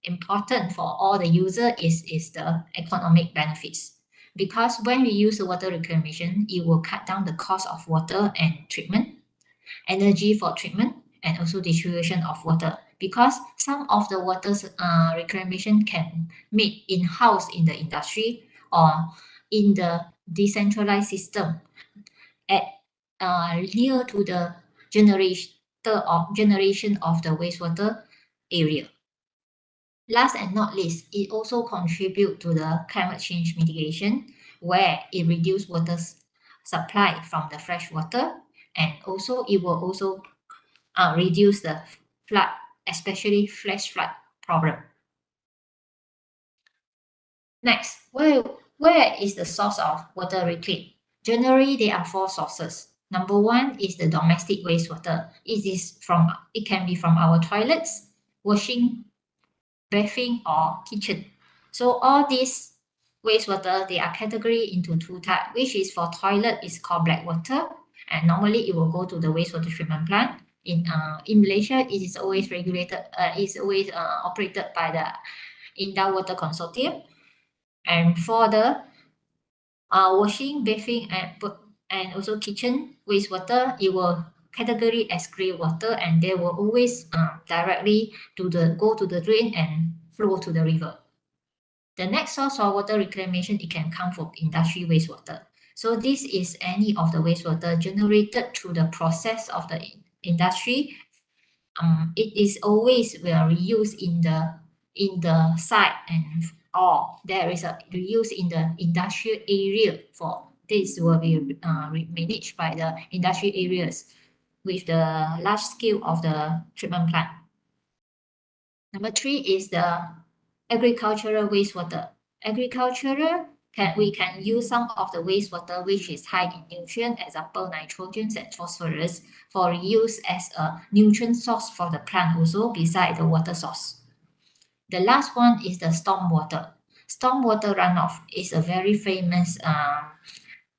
Speaker 5: important for all the user is the economic benefits. Because when we use the water reclamation, it will cut down the cost of water and treatment, energy for treatment, and also distribution of water. Because some of the water reclamation can made in-house in the industry or in the decentralized system at near to the generation of the wastewater area. Last and not least, it also contributes to the climate change mitigation, where it reduces water supply from the fresh water, and also it will also reduce the flood, especially flash flood problem. Next, where is the source of water reclaim? Generally, there are 4 sources. Number 1 is the domestic wastewater. It can be from our toilets, washing, bathing, or kitchen. So all these wastewater, they are categorized into 2 types, which is for toilet is called black water, and normally it will go to the wastewater treatment plant. In Malaysia, it is always regulated, operated by the Indah Water Consortium. And for the washing, bathing, and also kitchen wastewater, it will category as grey water, and they will always directly go to the drain and flow to the river. The next source of water reclamation, it can come from industry wastewater. So this is any of the wastewater generated through the process of the industry. It is always reused in the site, or there is a reuse in the industrial area. For this will be managed by the industrial areas with the large scale of the treatment plant. Number 3 is the agricultural wastewater. We can use some of the wastewater which is high in nutrient, example nitrogen and phosphorus, for use as a nutrient source for the plant also beside the water source. The last one is the stormwater. Stormwater runoff is a very famous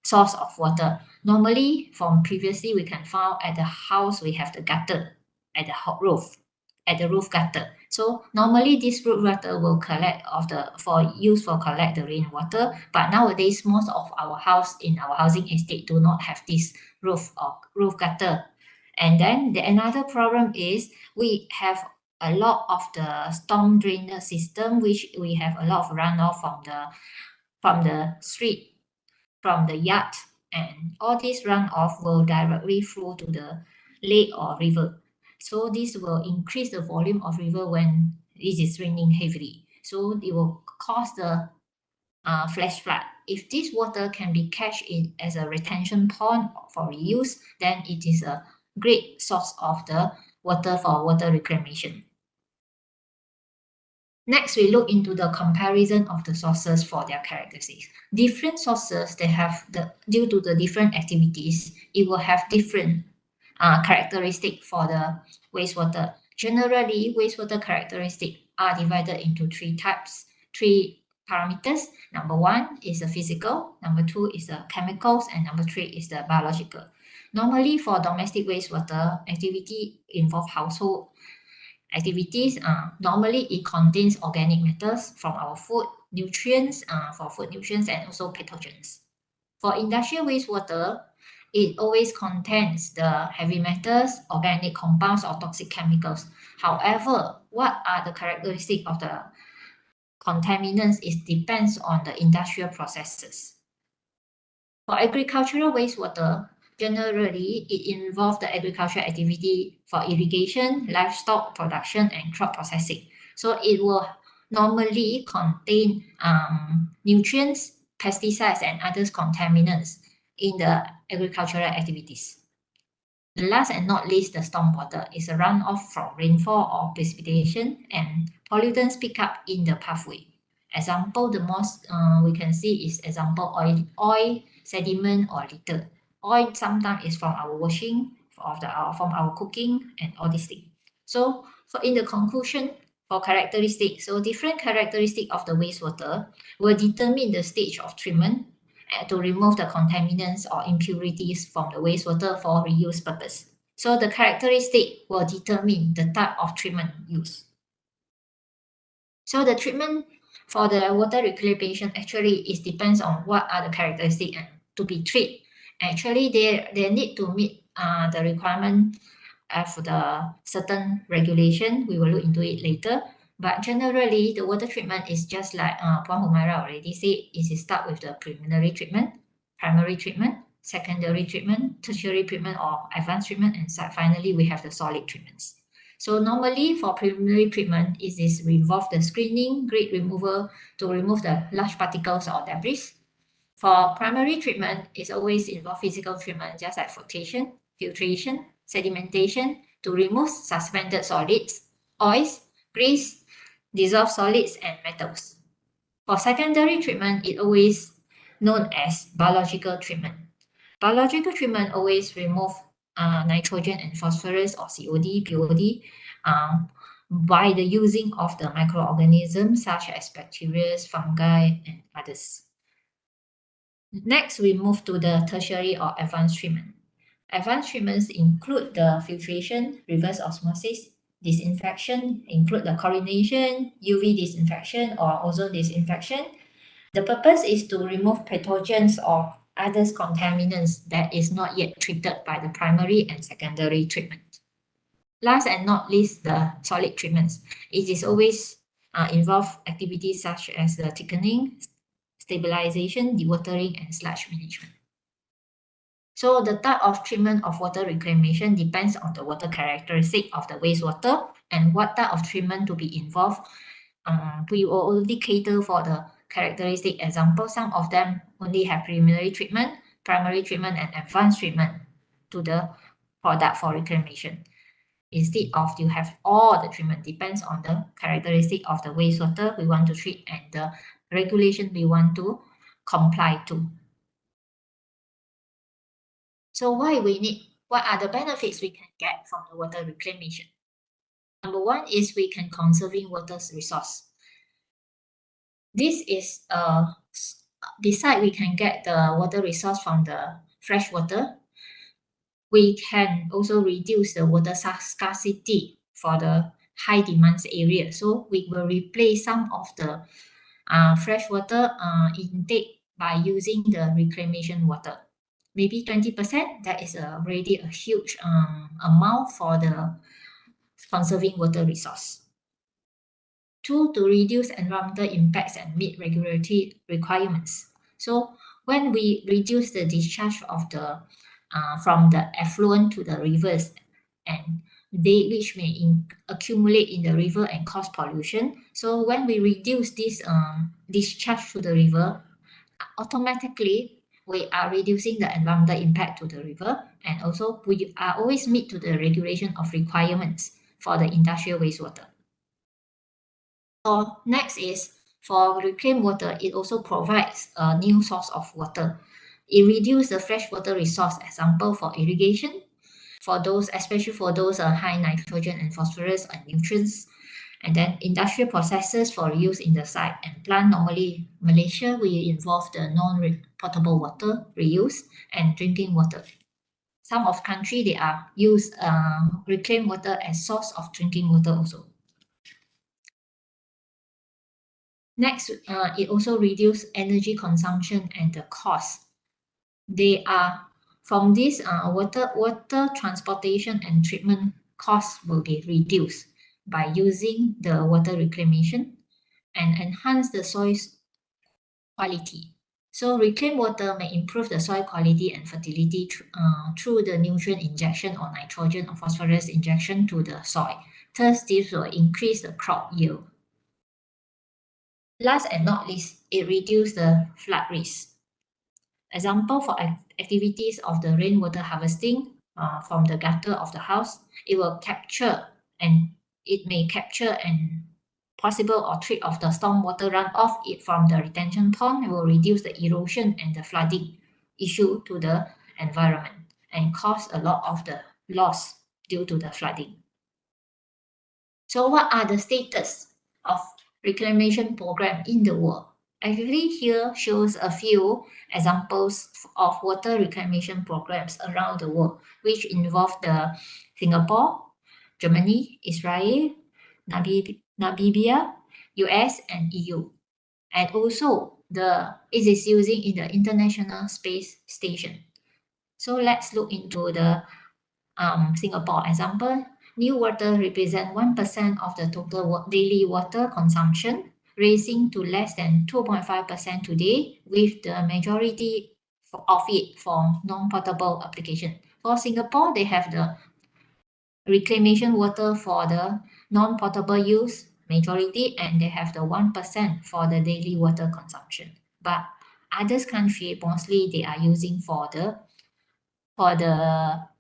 Speaker 5: source of water. Normally, from previously, we can find at the house we have the gutter at the roof, gutter. So normally this roof gutter will collect collect the rainwater. But nowadays, most of our house in our housing estate do not have this roof gutter. And then another problem is we have a lot of the storm drainage system, which we have a lot of runoff from the street, from the yard, and all this runoff will directly flow to the lake or river. So this will increase the volume of river when it is raining heavily. So it will cause the flash flood. If this water can be cached in as a retention pond for reuse, then it is a great source of the water for water reclamation. Next, we look into the comparison of the sources for their characteristics. Different sources, they have due to the different activities, it will have different characteristic for the wastewater. Generally, wastewater characteristics are divided into three parameters. Number one is the physical, number two is the chemicals, and number three is the biological. Normally, for domestic wastewater activity involve household activities, normally it contains organic matters from our food, nutrients for food nutrients, and also pathogens. For industrial wastewater, it always contains the heavy metals, organic compounds, or toxic chemicals. However, what are the characteristics of the contaminants? It depends on the industrial processes. For agricultural wastewater, generally, it involves the agricultural activity for irrigation, livestock production, and crop processing. So it will normally contain nutrients, pesticides, and other contaminants in the agricultural activities. Last and not least, the stormwater is a runoff from rainfall or precipitation, and pollutants pick up in the pathway. Example, the most we can see is example oil, sediment, or litter. Oil sometimes is from our washing, from our cooking, and all these things. So in the conclusion, for characteristics, so different characteristics of the wastewater will determine the stage of treatment to remove the contaminants or impurities from the wastewater for reuse purpose. So the characteristic will determine the type of treatment used. So the treatment for the water reclamation actually depends on what are the characteristics to be treated. Actually, they need to meet the requirement of the certain regulation. We will look into it later. But generally, the water treatment is just like Puan Humairah already said, it start with the preliminary treatment, primary treatment, secondary treatment, tertiary treatment, or advanced treatment, and finally, we have the solid treatments. So normally, for preliminary treatment, it is involve the screening, grit removal to remove the large particles or debris. For primary treatment, it always involve physical treatment, just like flotation, filtration, sedimentation, to remove suspended solids, oils, grease, dissolved solids, and metals. For secondary treatment, it always known as biological treatment. Biological treatment always remove nitrogen and phosphorus or COD, POD by the using of the microorganisms such as bacteria, fungi, and others. Next, we move to the tertiary or advanced treatment. Advanced treatments include the filtration, reverse osmosis, disinfection, include the chlorination, UV disinfection, or ozone disinfection. The purpose is to remove pathogens or other contaminants that is not yet treated by the primary and secondary treatment. Last and not least, the solid treatments. It is always involve activities such as the thickening, stabilization, dewatering, and sludge management. So the type of treatment of water reclamation depends on the water characteristic of the wastewater and what type of treatment to be involved. We will only cater for the characteristic example. Some of them only have preliminary treatment, primary treatment, and advanced treatment to the product for reclamation. Instead of you have all the treatment, depends on the characteristic of the wastewater we want to treat and the regulation we want to comply to. So what are the benefits we can get from the water reclamation? Number one is we can conserving water resource. This is besides we can get the water resource from the fresh water, we can also reduce the water scarcity for the high demands area. So we will replace some of the fresh water intake by using the reclamation water. Maybe 20%, that is already a huge amount for the conserving water resource. 2, to reduce environmental impacts and meet regulatory requirements. So when we reduce the discharge of the from the effluent to the rivers, and which may accumulate in the river and cause pollution. So when we reduce this discharge to the river, automatically we are reducing the environmental impact to the river, and also we are always meet to the regulation of requirements for the industrial wastewater. So next is for reclaimed water, it also provides a new source of water. It reduces the freshwater resource, example for irrigation, for those, especially for those high nitrogen and phosphorus and nutrients, and then industrial processes for use in the site and plant. Normally, Malaysia, we involve the non-potable water reuse and drinking water. Some of country, they are use reclaimed water as source of drinking water also. Next, it also reduce energy consumption and the cost. They are from this water transportation and treatment costs will be reduced by using the water reclamation and enhance the soil's quality. So reclaimed water may improve the soil quality and fertility through the nutrient injection or nitrogen or phosphorus injection to the soil. Thus, this will increase the crop yield. Last and not least, it reduces the flood risk. Example for activities of the rainwater harvesting from the gutter of the house, it will capture and it may capture and possible or treat of the stormwater runoff from the retention pond. It will reduce the erosion and the flooding issue to the environment and cause a lot of the loss due to the flooding. So what are the status of reclamation program in the world? Actually, here shows a few examples of water reclamation programs around the world, which involve the Singapore, Germany, Israel, Namibia, US, and EU. And also, it is using in the International Space Station. So let's look into the Singapore example. New water represents 1% of the total daily water consumption, raising to less than 2.5% today, with the majority of it for non-potable application. For Singapore, they have the reclamation water for the non-potable use majority, and they have the 1% for the daily water consumption. But other countries, mostly they are using for the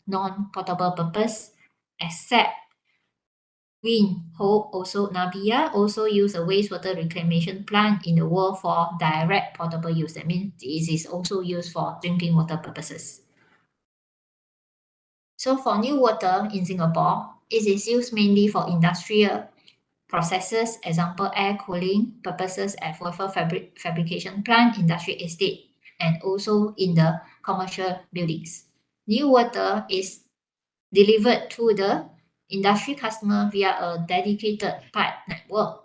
Speaker 5: non-potable purpose, except Hope, also Namibia, also use a wastewater reclamation plant in the world for direct potable use. That means it is also used for drinking water purposes. So for new water in Singapore, it is used mainly for industrial processes, example air cooling purposes at wafer fabrication plant, industrial estate, and also in the commercial buildings. New water is delivered to the industry customer via a dedicated pipe network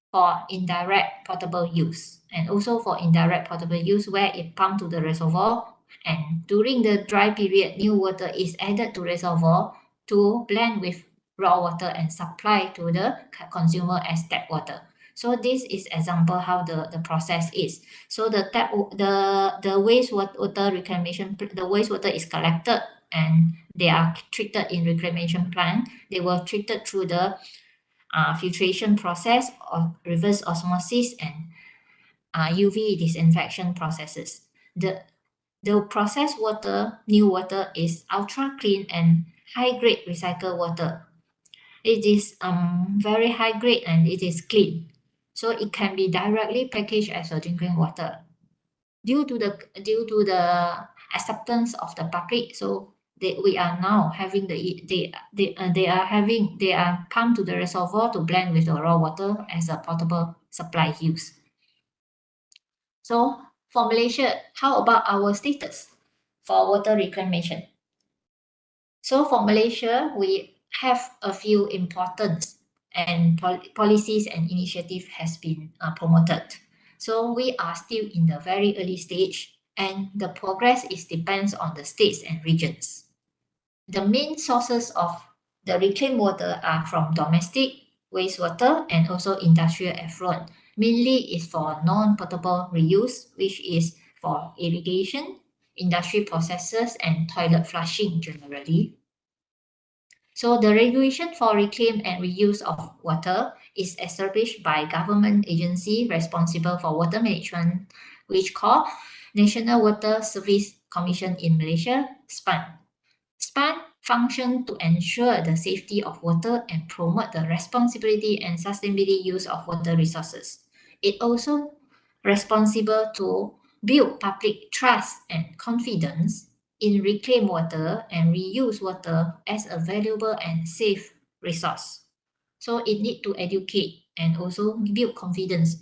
Speaker 5: for indirect potable use, and also for indirect potable use where it pumped to the reservoir, and during the dry period, new water is added to reservoir to blend with raw water and supply to the consumer as tap water. So this is example how the process is. So the wastewater reclamation, the wastewater is collected and they are treated in reclamation plant. They were treated through the filtration process or reverse osmosis and UV disinfection processes. The processed water, new water, is ultra clean and high grade recycled water. It is very high grade and it is clean, so it can be directly packaged as a drinking water. Due to the acceptance of the public, so we are now having they are pumped to the reservoir to blend with the raw water as a potable supply use. So for Malaysia, how about our status for water reclamation? So for Malaysia, we have a few important and policies and initiatives has been promoted. So we are still in the very early stage, and the progress depends on the states and regions. The main sources of The reclaimed water are from domestic wastewater and also industrial effluent. Mainly is for non-potable reuse, which is for irrigation, industry processes, and toilet flushing generally. So the regulation for reclaim and reuse of water is established by government agency responsible for water management, which called National Water Service Commission in Malaysia, SPAN. SPAN function to ensure the safety of water and promote the responsibility and sustainability use of water resources. It also responsible to build public trust and confidence in reclaim water and reuse water as a valuable and safe resource. So it need to educate and also build confidence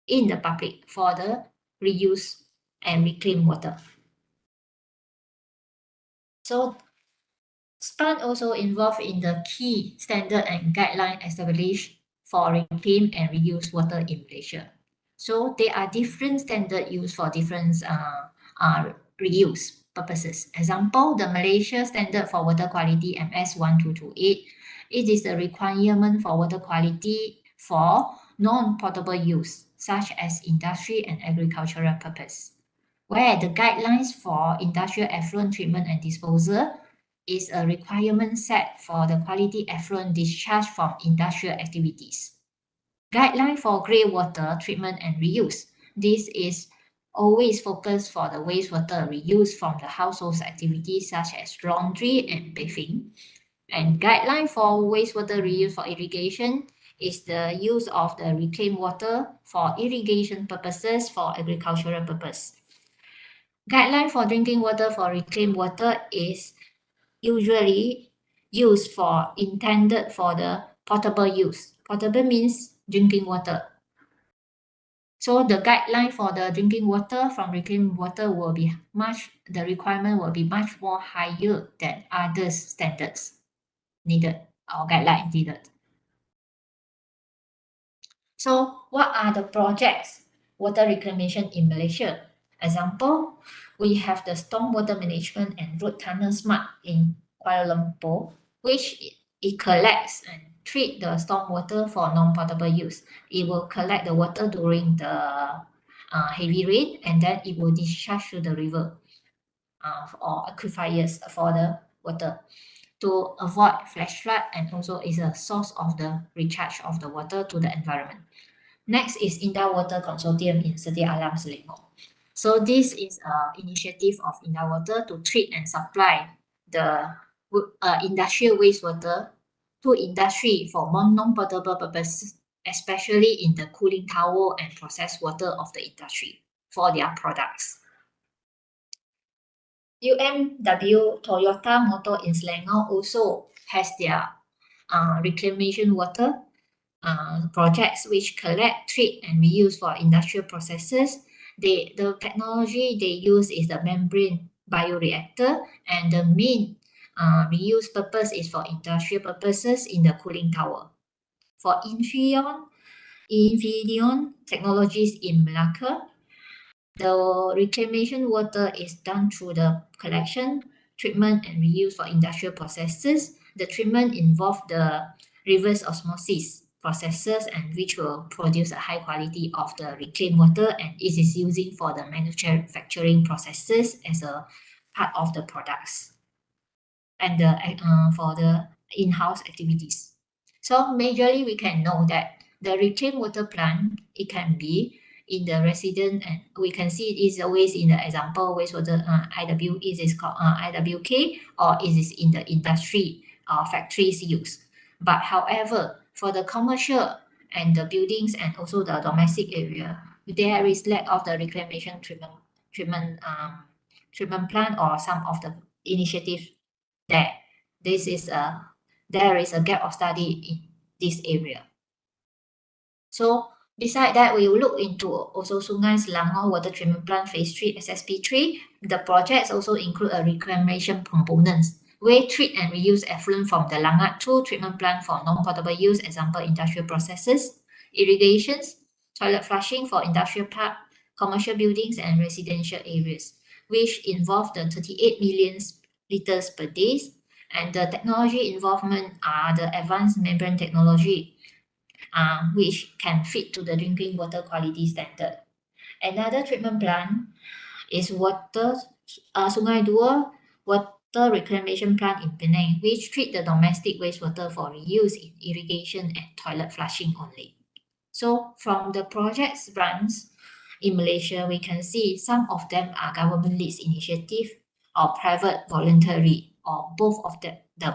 Speaker 5: in the public for the reuse and reclaim water. So SPAN also involved in the key standard and guideline established for reclaim and reuse water in Malaysia. So there are different standards used for different reuse purposes. Example, the Malaysia Standard for Water Quality MS1228. It is the requirement for water quality for non-potable use, such as industry and agricultural purpose. Where the guidelines for industrial effluent treatment and disposal is a requirement set for the quality effluent discharge from industrial activities. Guideline for grey water treatment and reuse. This is always focused for the wastewater reuse from the household activities such as laundry and bathing. And guideline for wastewater reuse for irrigation is the use of the reclaimed water for irrigation purposes for agricultural purpose. Guideline for drinking water for reclaimed water is usually used for intended for the potable use. Potable means drinking water. So the guideline for the drinking water from reclaimed water will be the requirement will be much more higher than other standards needed or guidelines needed. So what are the projects water reclamation in Malaysia? Example, we have the stormwater management and road tunnel smart in Kuala Lumpur, which it collects and treat the stormwater for non-potable use. It will collect the water during the heavy rain, and then it will discharge to the river or aquifers for the water to avoid flash flood, and also is a source of the recharge of the water to the environment. Next is Indah Water Consortium in Sejahtera, Selangor. So this is an initiative of Indah Water to treat and supply the industrial wastewater to industry for non-potable purposes, especially in the cooling tower and processed water of the industry for their products. UMW Toyota Motor in Selangor also has their reclamation water projects which collect, treat, and reuse for industrial processes. The technology they use is the membrane bioreactor, and the main reuse purpose is for industrial purposes in the cooling tower. For Infineon Technologies in Malacca, the reclamation water is done through the collection, treatment, and reuse for industrial processes. The treatment involves the reverse osmosis processes, and which will produce a high quality of the reclaimed water, and it is using for the manufacturing processes as a part of the products and for the in-house activities. So majorly we can know that the reclaimed water plant, it can be in the resident, and we can see it is always in the example wastewater IW, it is called IWK, or it is in the industry factories use. But however, for the commercial and the buildings and also the domestic area, there is lack of the reclamation treatment plant or some of the initiatives there. There is a gap of study in this area. So beside that, we will look into also Sungai Selangor Water Treatment Plant Phase 3 SSP3. The projects also include a reclamation components where treat and reuse effluent from the Langat 2 treatment plant for non-potable use, example industrial processes, irrigations, toilet flushing for industrial park, commercial buildings, and residential areas, which involve the 38 million liters per day, And the technology involvement are the advanced membrane technology, which can fit to the drinking water quality standard. Another treatment plant is Sungai Dua water reclamation plant in Penang, which treat the domestic wastewater for reuse in irrigation and toilet flushing only. So from the projects runs in Malaysia, we can see some of them are government-led initiative or private voluntary or both of them.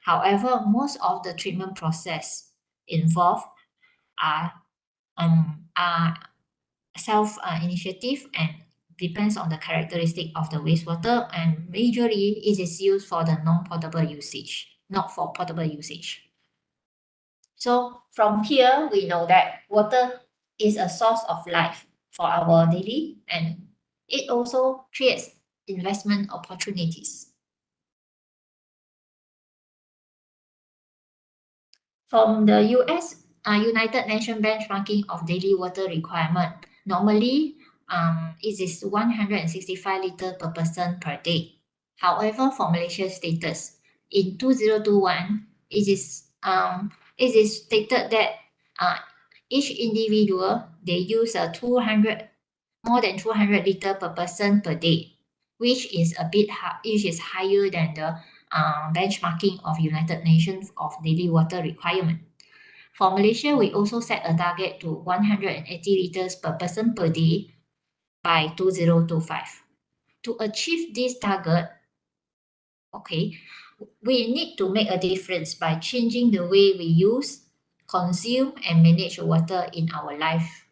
Speaker 5: However, most of the treatment process involved are self-initiative and depends on the characteristic of the wastewater, and majorly it is used for the non-potable usage, not for potable usage. So from here, we know that water is a source of life for our daily, and it also creates investment opportunities. From the US United Nations benchmarking of daily water requirement, normally it is 165 liters per person per day. However, for Malaysia status, in 2021, it is stated that each individual, they use more than 200 liters per person per day, which is higher than the benchmarking of United Nations of daily water requirement. For Malaysia, we also set a target to 180 liters per person per day by 2025. To achieve this target, we need to make a difference by changing the way we use, consume, and manage water in our life,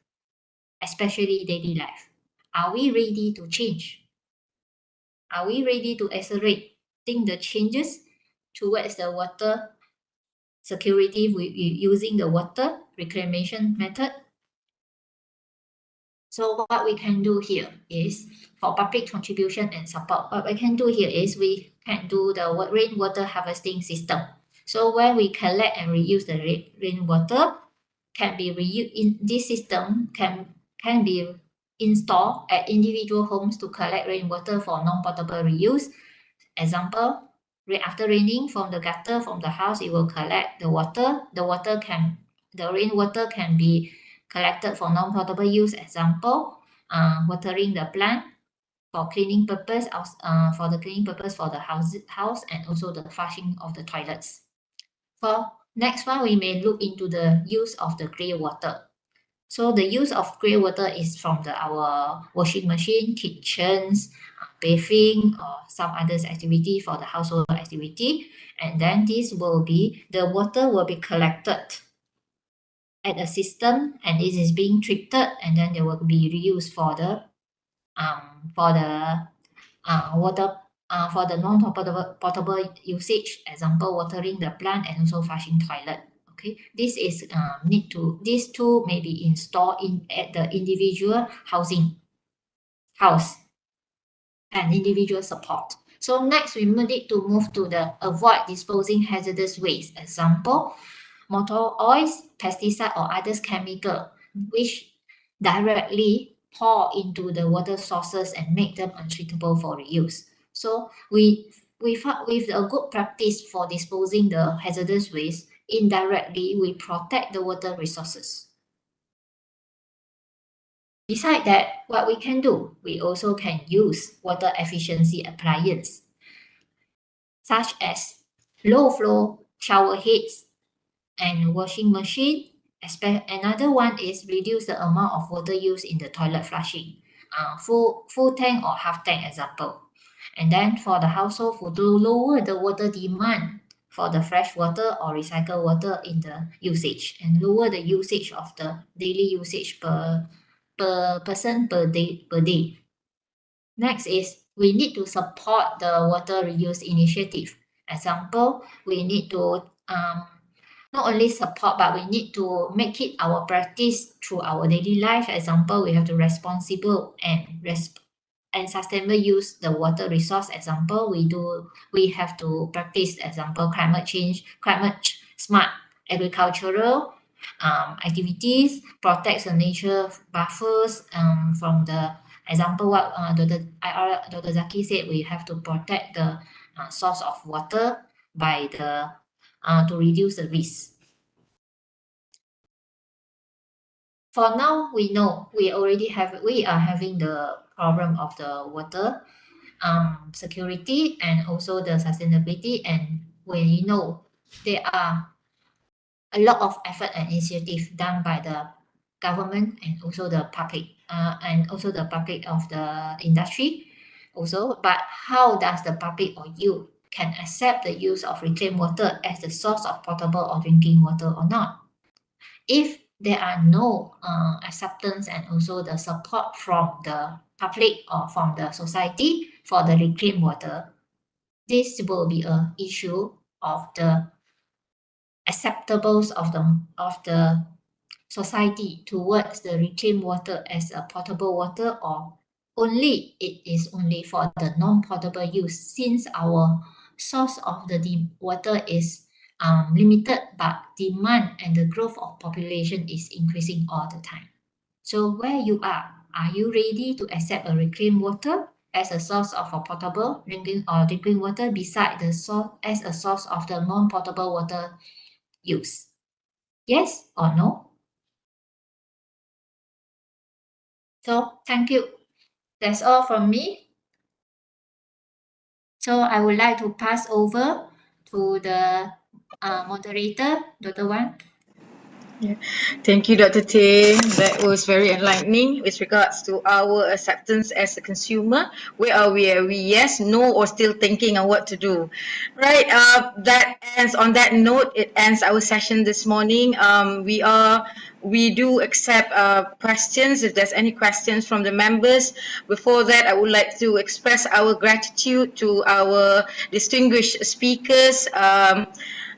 Speaker 5: especially daily life. Are we ready to change? Are we ready to accelerate the changes towards the water security using the water reclamation method? So what we can do here is, for public contribution and support, what we can do here is we can do the rainwater harvesting system. So where we collect and reuse the rainwater, can be reused in this system, can be installed at individual homes to collect rainwater for non-potable reuse. Example, after raining from the gutter from the house, it will collect the water. The rainwater can be collected for non-potable use. Example, watering the plant, for cleaning purpose, for the house, and also the flushing of the toilets. For next one, we may look into the use of the grey water. So the use of grey water is from our washing machine, kitchens, bathing, or some other activity for the household activity. And then the water will be collected at a system, and it is being treated, and then they will be reused for the non-potable usage. Example, watering the plant and also flushing toilet. Okay, these two may be installed at the individual house and individual support. So next, we need to move to the avoid disposing hazardous waste. Example, motor oils, pesticide, or other chemical which directly pour into the water sources and make them unsuitable for reuse. So with a good practice for disposing the hazardous waste, indirectly we protect the water resources. Besides that, what we can do, we also can use water efficiency appliances, such as low flow shower heads and washing machine. Another one is reduce the amount of water used in the toilet flushing, full tank or half tank example. And then for the household, to lower the water demand for the fresh water or recycled water in the usage, and lower the usage of the daily usage per person per day. Next is we need to support the water reuse initiative. Example, we need to not only support, but we need to make it our practice through our daily life. Example, we have to responsible and sustainable use the water resource. Example, we have to practice, example, climate smart agricultural activities, protect the nature buffers from the example what Dr. Zaki said, we have to protect the source of water by the to reduce the risk. For now, we know we are having the problem of the water security and also the sustainability, and we know there are a lot of effort and initiative done by the government and also the public of the industry also. But how does the public or you can accept the use of reclaimed water as the source of potable or drinking water or not? If there are no acceptance and also the support from the public or from the society for the reclaimed water, this will be an issue of the acceptables of the society towards the reclaimed water as a potable water, or only it is only for the non-potable use, since our source of the water is limited, but demand and the growth of population is increasing all the time. So where you are you ready to accept a reclaimed water as a source of a potable drinking water beside the source as a source of the non-potable water use? Yes or no? So thank you. That's all from me. So I would like to pass over to the moderator, Dr. Wan.
Speaker 4: Yeah. Thank you, Dr. Tay. That was very enlightening with regards to our acceptance as a consumer. Where are we? Are we yes, no, or still thinking on what to do? Right. That ends on that note. It ends our session this morning. We do accept questions if there's any questions from the members. Before that, I would like to express our gratitude to our distinguished speakers.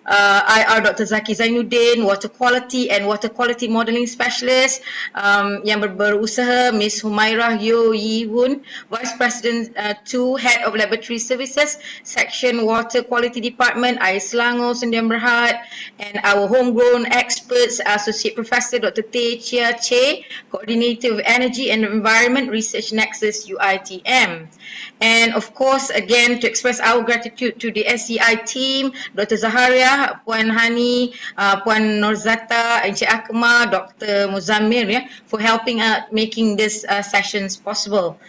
Speaker 4: IR Dr. Zaki Zainudin, Water Quality and Water Quality Modelling Specialist, yang berusaha Ms. Humairah Yeoh Voon, Vice President 2, Head of Laboratory Services, Section Water Quality Department, IAI Selangor, Sdn Bhd, and our homegrown experts, Associate Professor Dr. Chia, Chay, Coordinator of Energy and Environment, Research Nexus UiTM. And of course, again, to express our gratitude to the SEI team, Dr. Zaharia, Puan Hani, Puan Norzata, Encik Akmal, Dr. Muzammil, for helping out making this sessions possible.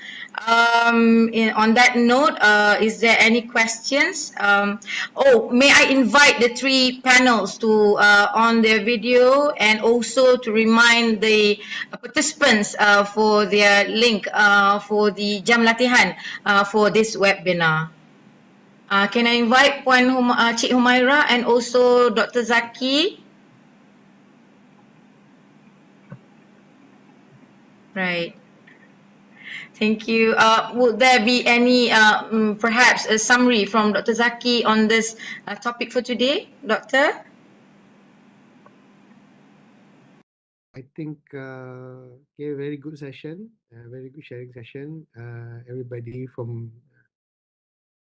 Speaker 4: On that note, is there any questions? May I invite the three panels to on their video, and also to remind the participants for their link for the jam latihan for this webinar. Can I invite Puan Cik Humairah and also Dr. Zaki? Right. Thank you. Would there be any, perhaps a summary from Dr. Zaki on this topic for today, Doctor?
Speaker 1: I think very good session, very good sharing session. Everybody from,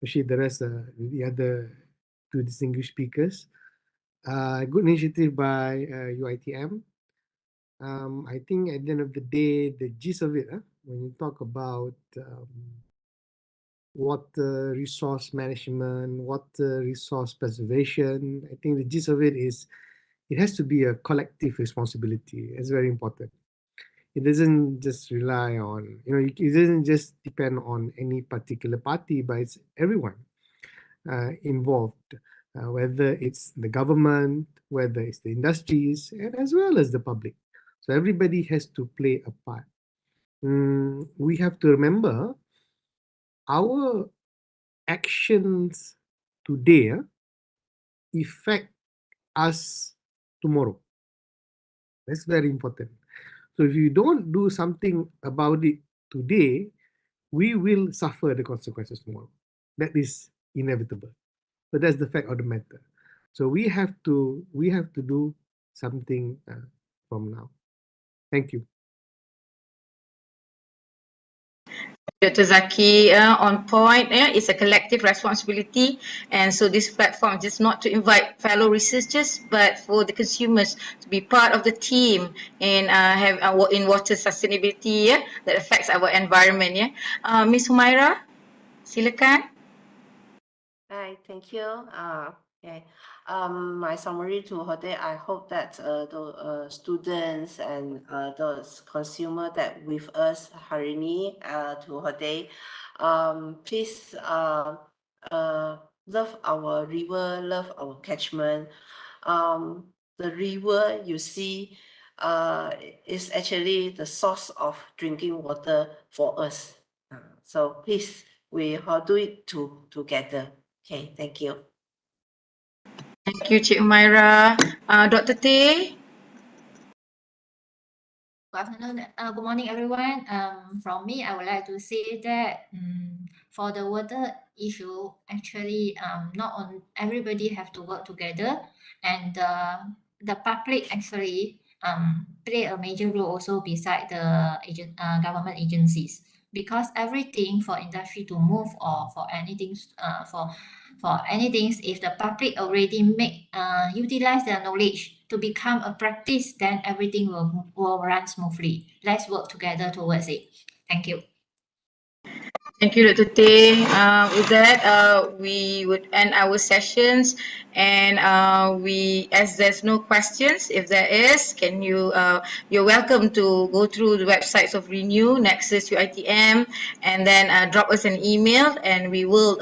Speaker 1: especially the rest, the other two distinguished speakers. Good initiative by UiTM. I think at the end of the day, the gist of it, when you talk about water resource management, water resource preservation, I think the gist of it is it has to be a collective responsibility. It's very important. It doesn't just rely on, it doesn't just depend on any particular party, but it's everyone involved, whether it's the government, whether it's the industries, and as well as the public. So everybody has to play a part. We have to remember our actions today affect us tomorrow. That's very important. So if you don't do something about it today, we will suffer the consequences tomorrow. That is inevitable. But that's the fact of the matter. So we have to do something from now. Thank you.
Speaker 4: Dr. Zaki, on point, it's a collective responsibility, and so this platform is just not to invite fellow researchers, but for the consumers to be part of the team and have in water sustainability that affects our environment. Ms. Humairah, silakan.
Speaker 3: Hi, thank you. Okay. My summary to today, I hope that the students and those consumer that with us hari ni to today, please love our river, love our catchment. The river you see is actually the source of drinking water for us. So please, we all do it together. Okay, thank you.
Speaker 4: Thank you, Cik Humairah. Dr. Tay?
Speaker 5: Good afternoon. Good morning, everyone. From me, I would like to say that for the water issue, actually, not on everybody have to work together, and the public actually play a major role also beside the government agencies, because everything for industry to move or for anything for anything, if the public already utilize their knowledge to become a practice, then everything will run smoothly. Let's work together towards it. Thank you.
Speaker 4: Thank you, Dr. Tay. With that, we would end our sessions, and as there's no questions, if there is, you're welcome to go through the websites of ReNeU, Nexus UiTM, and then drop us an email, and we will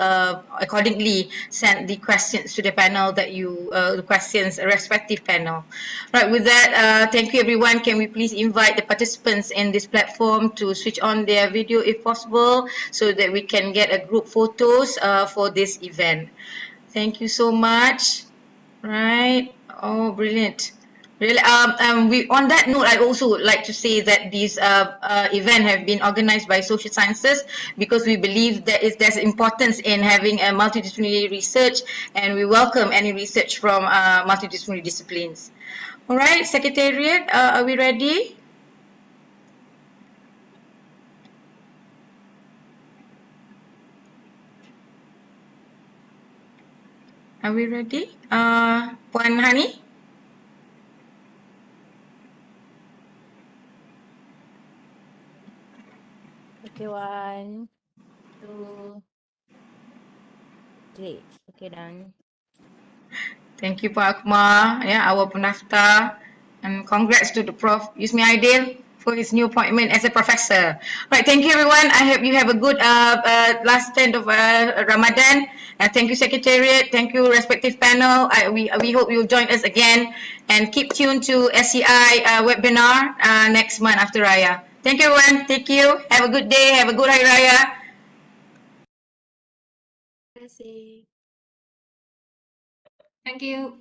Speaker 4: accordingly send the questions to the panel the questions, respective panel. Right, with that, thank you everyone. Can we please invite the participants in this platform to switch on their video if possible, so that we can get a group photos for this event. Thank you so much. Right. Oh, brilliant. Really, on that note, I also would like to say that this event have been organized by Social Sciences, because we believe that there's importance in having a multidisciplinary research, and we welcome any research from multidisciplinary disciplines. All right, Secretariat, are we ready? Are we ready? Puan Hani?
Speaker 6: Okay, 1, 2, 3. Okay, done.
Speaker 4: Thank you, Pak Akmal, our pendaftar, and congrats to the Prof. Yusmi Aidil for his new appointment as a professor. Right, thank you everyone. I hope you have a good last end of Ramadan. Thank you, Secretariat. Thank you, respective panel. We hope you'll join us again, and keep tuned to SCI webinar next month after Raya. Thank you everyone. Thank you. Have a good day. Have a good Hari Raya.
Speaker 6: Terima kasih.
Speaker 5: Thank you.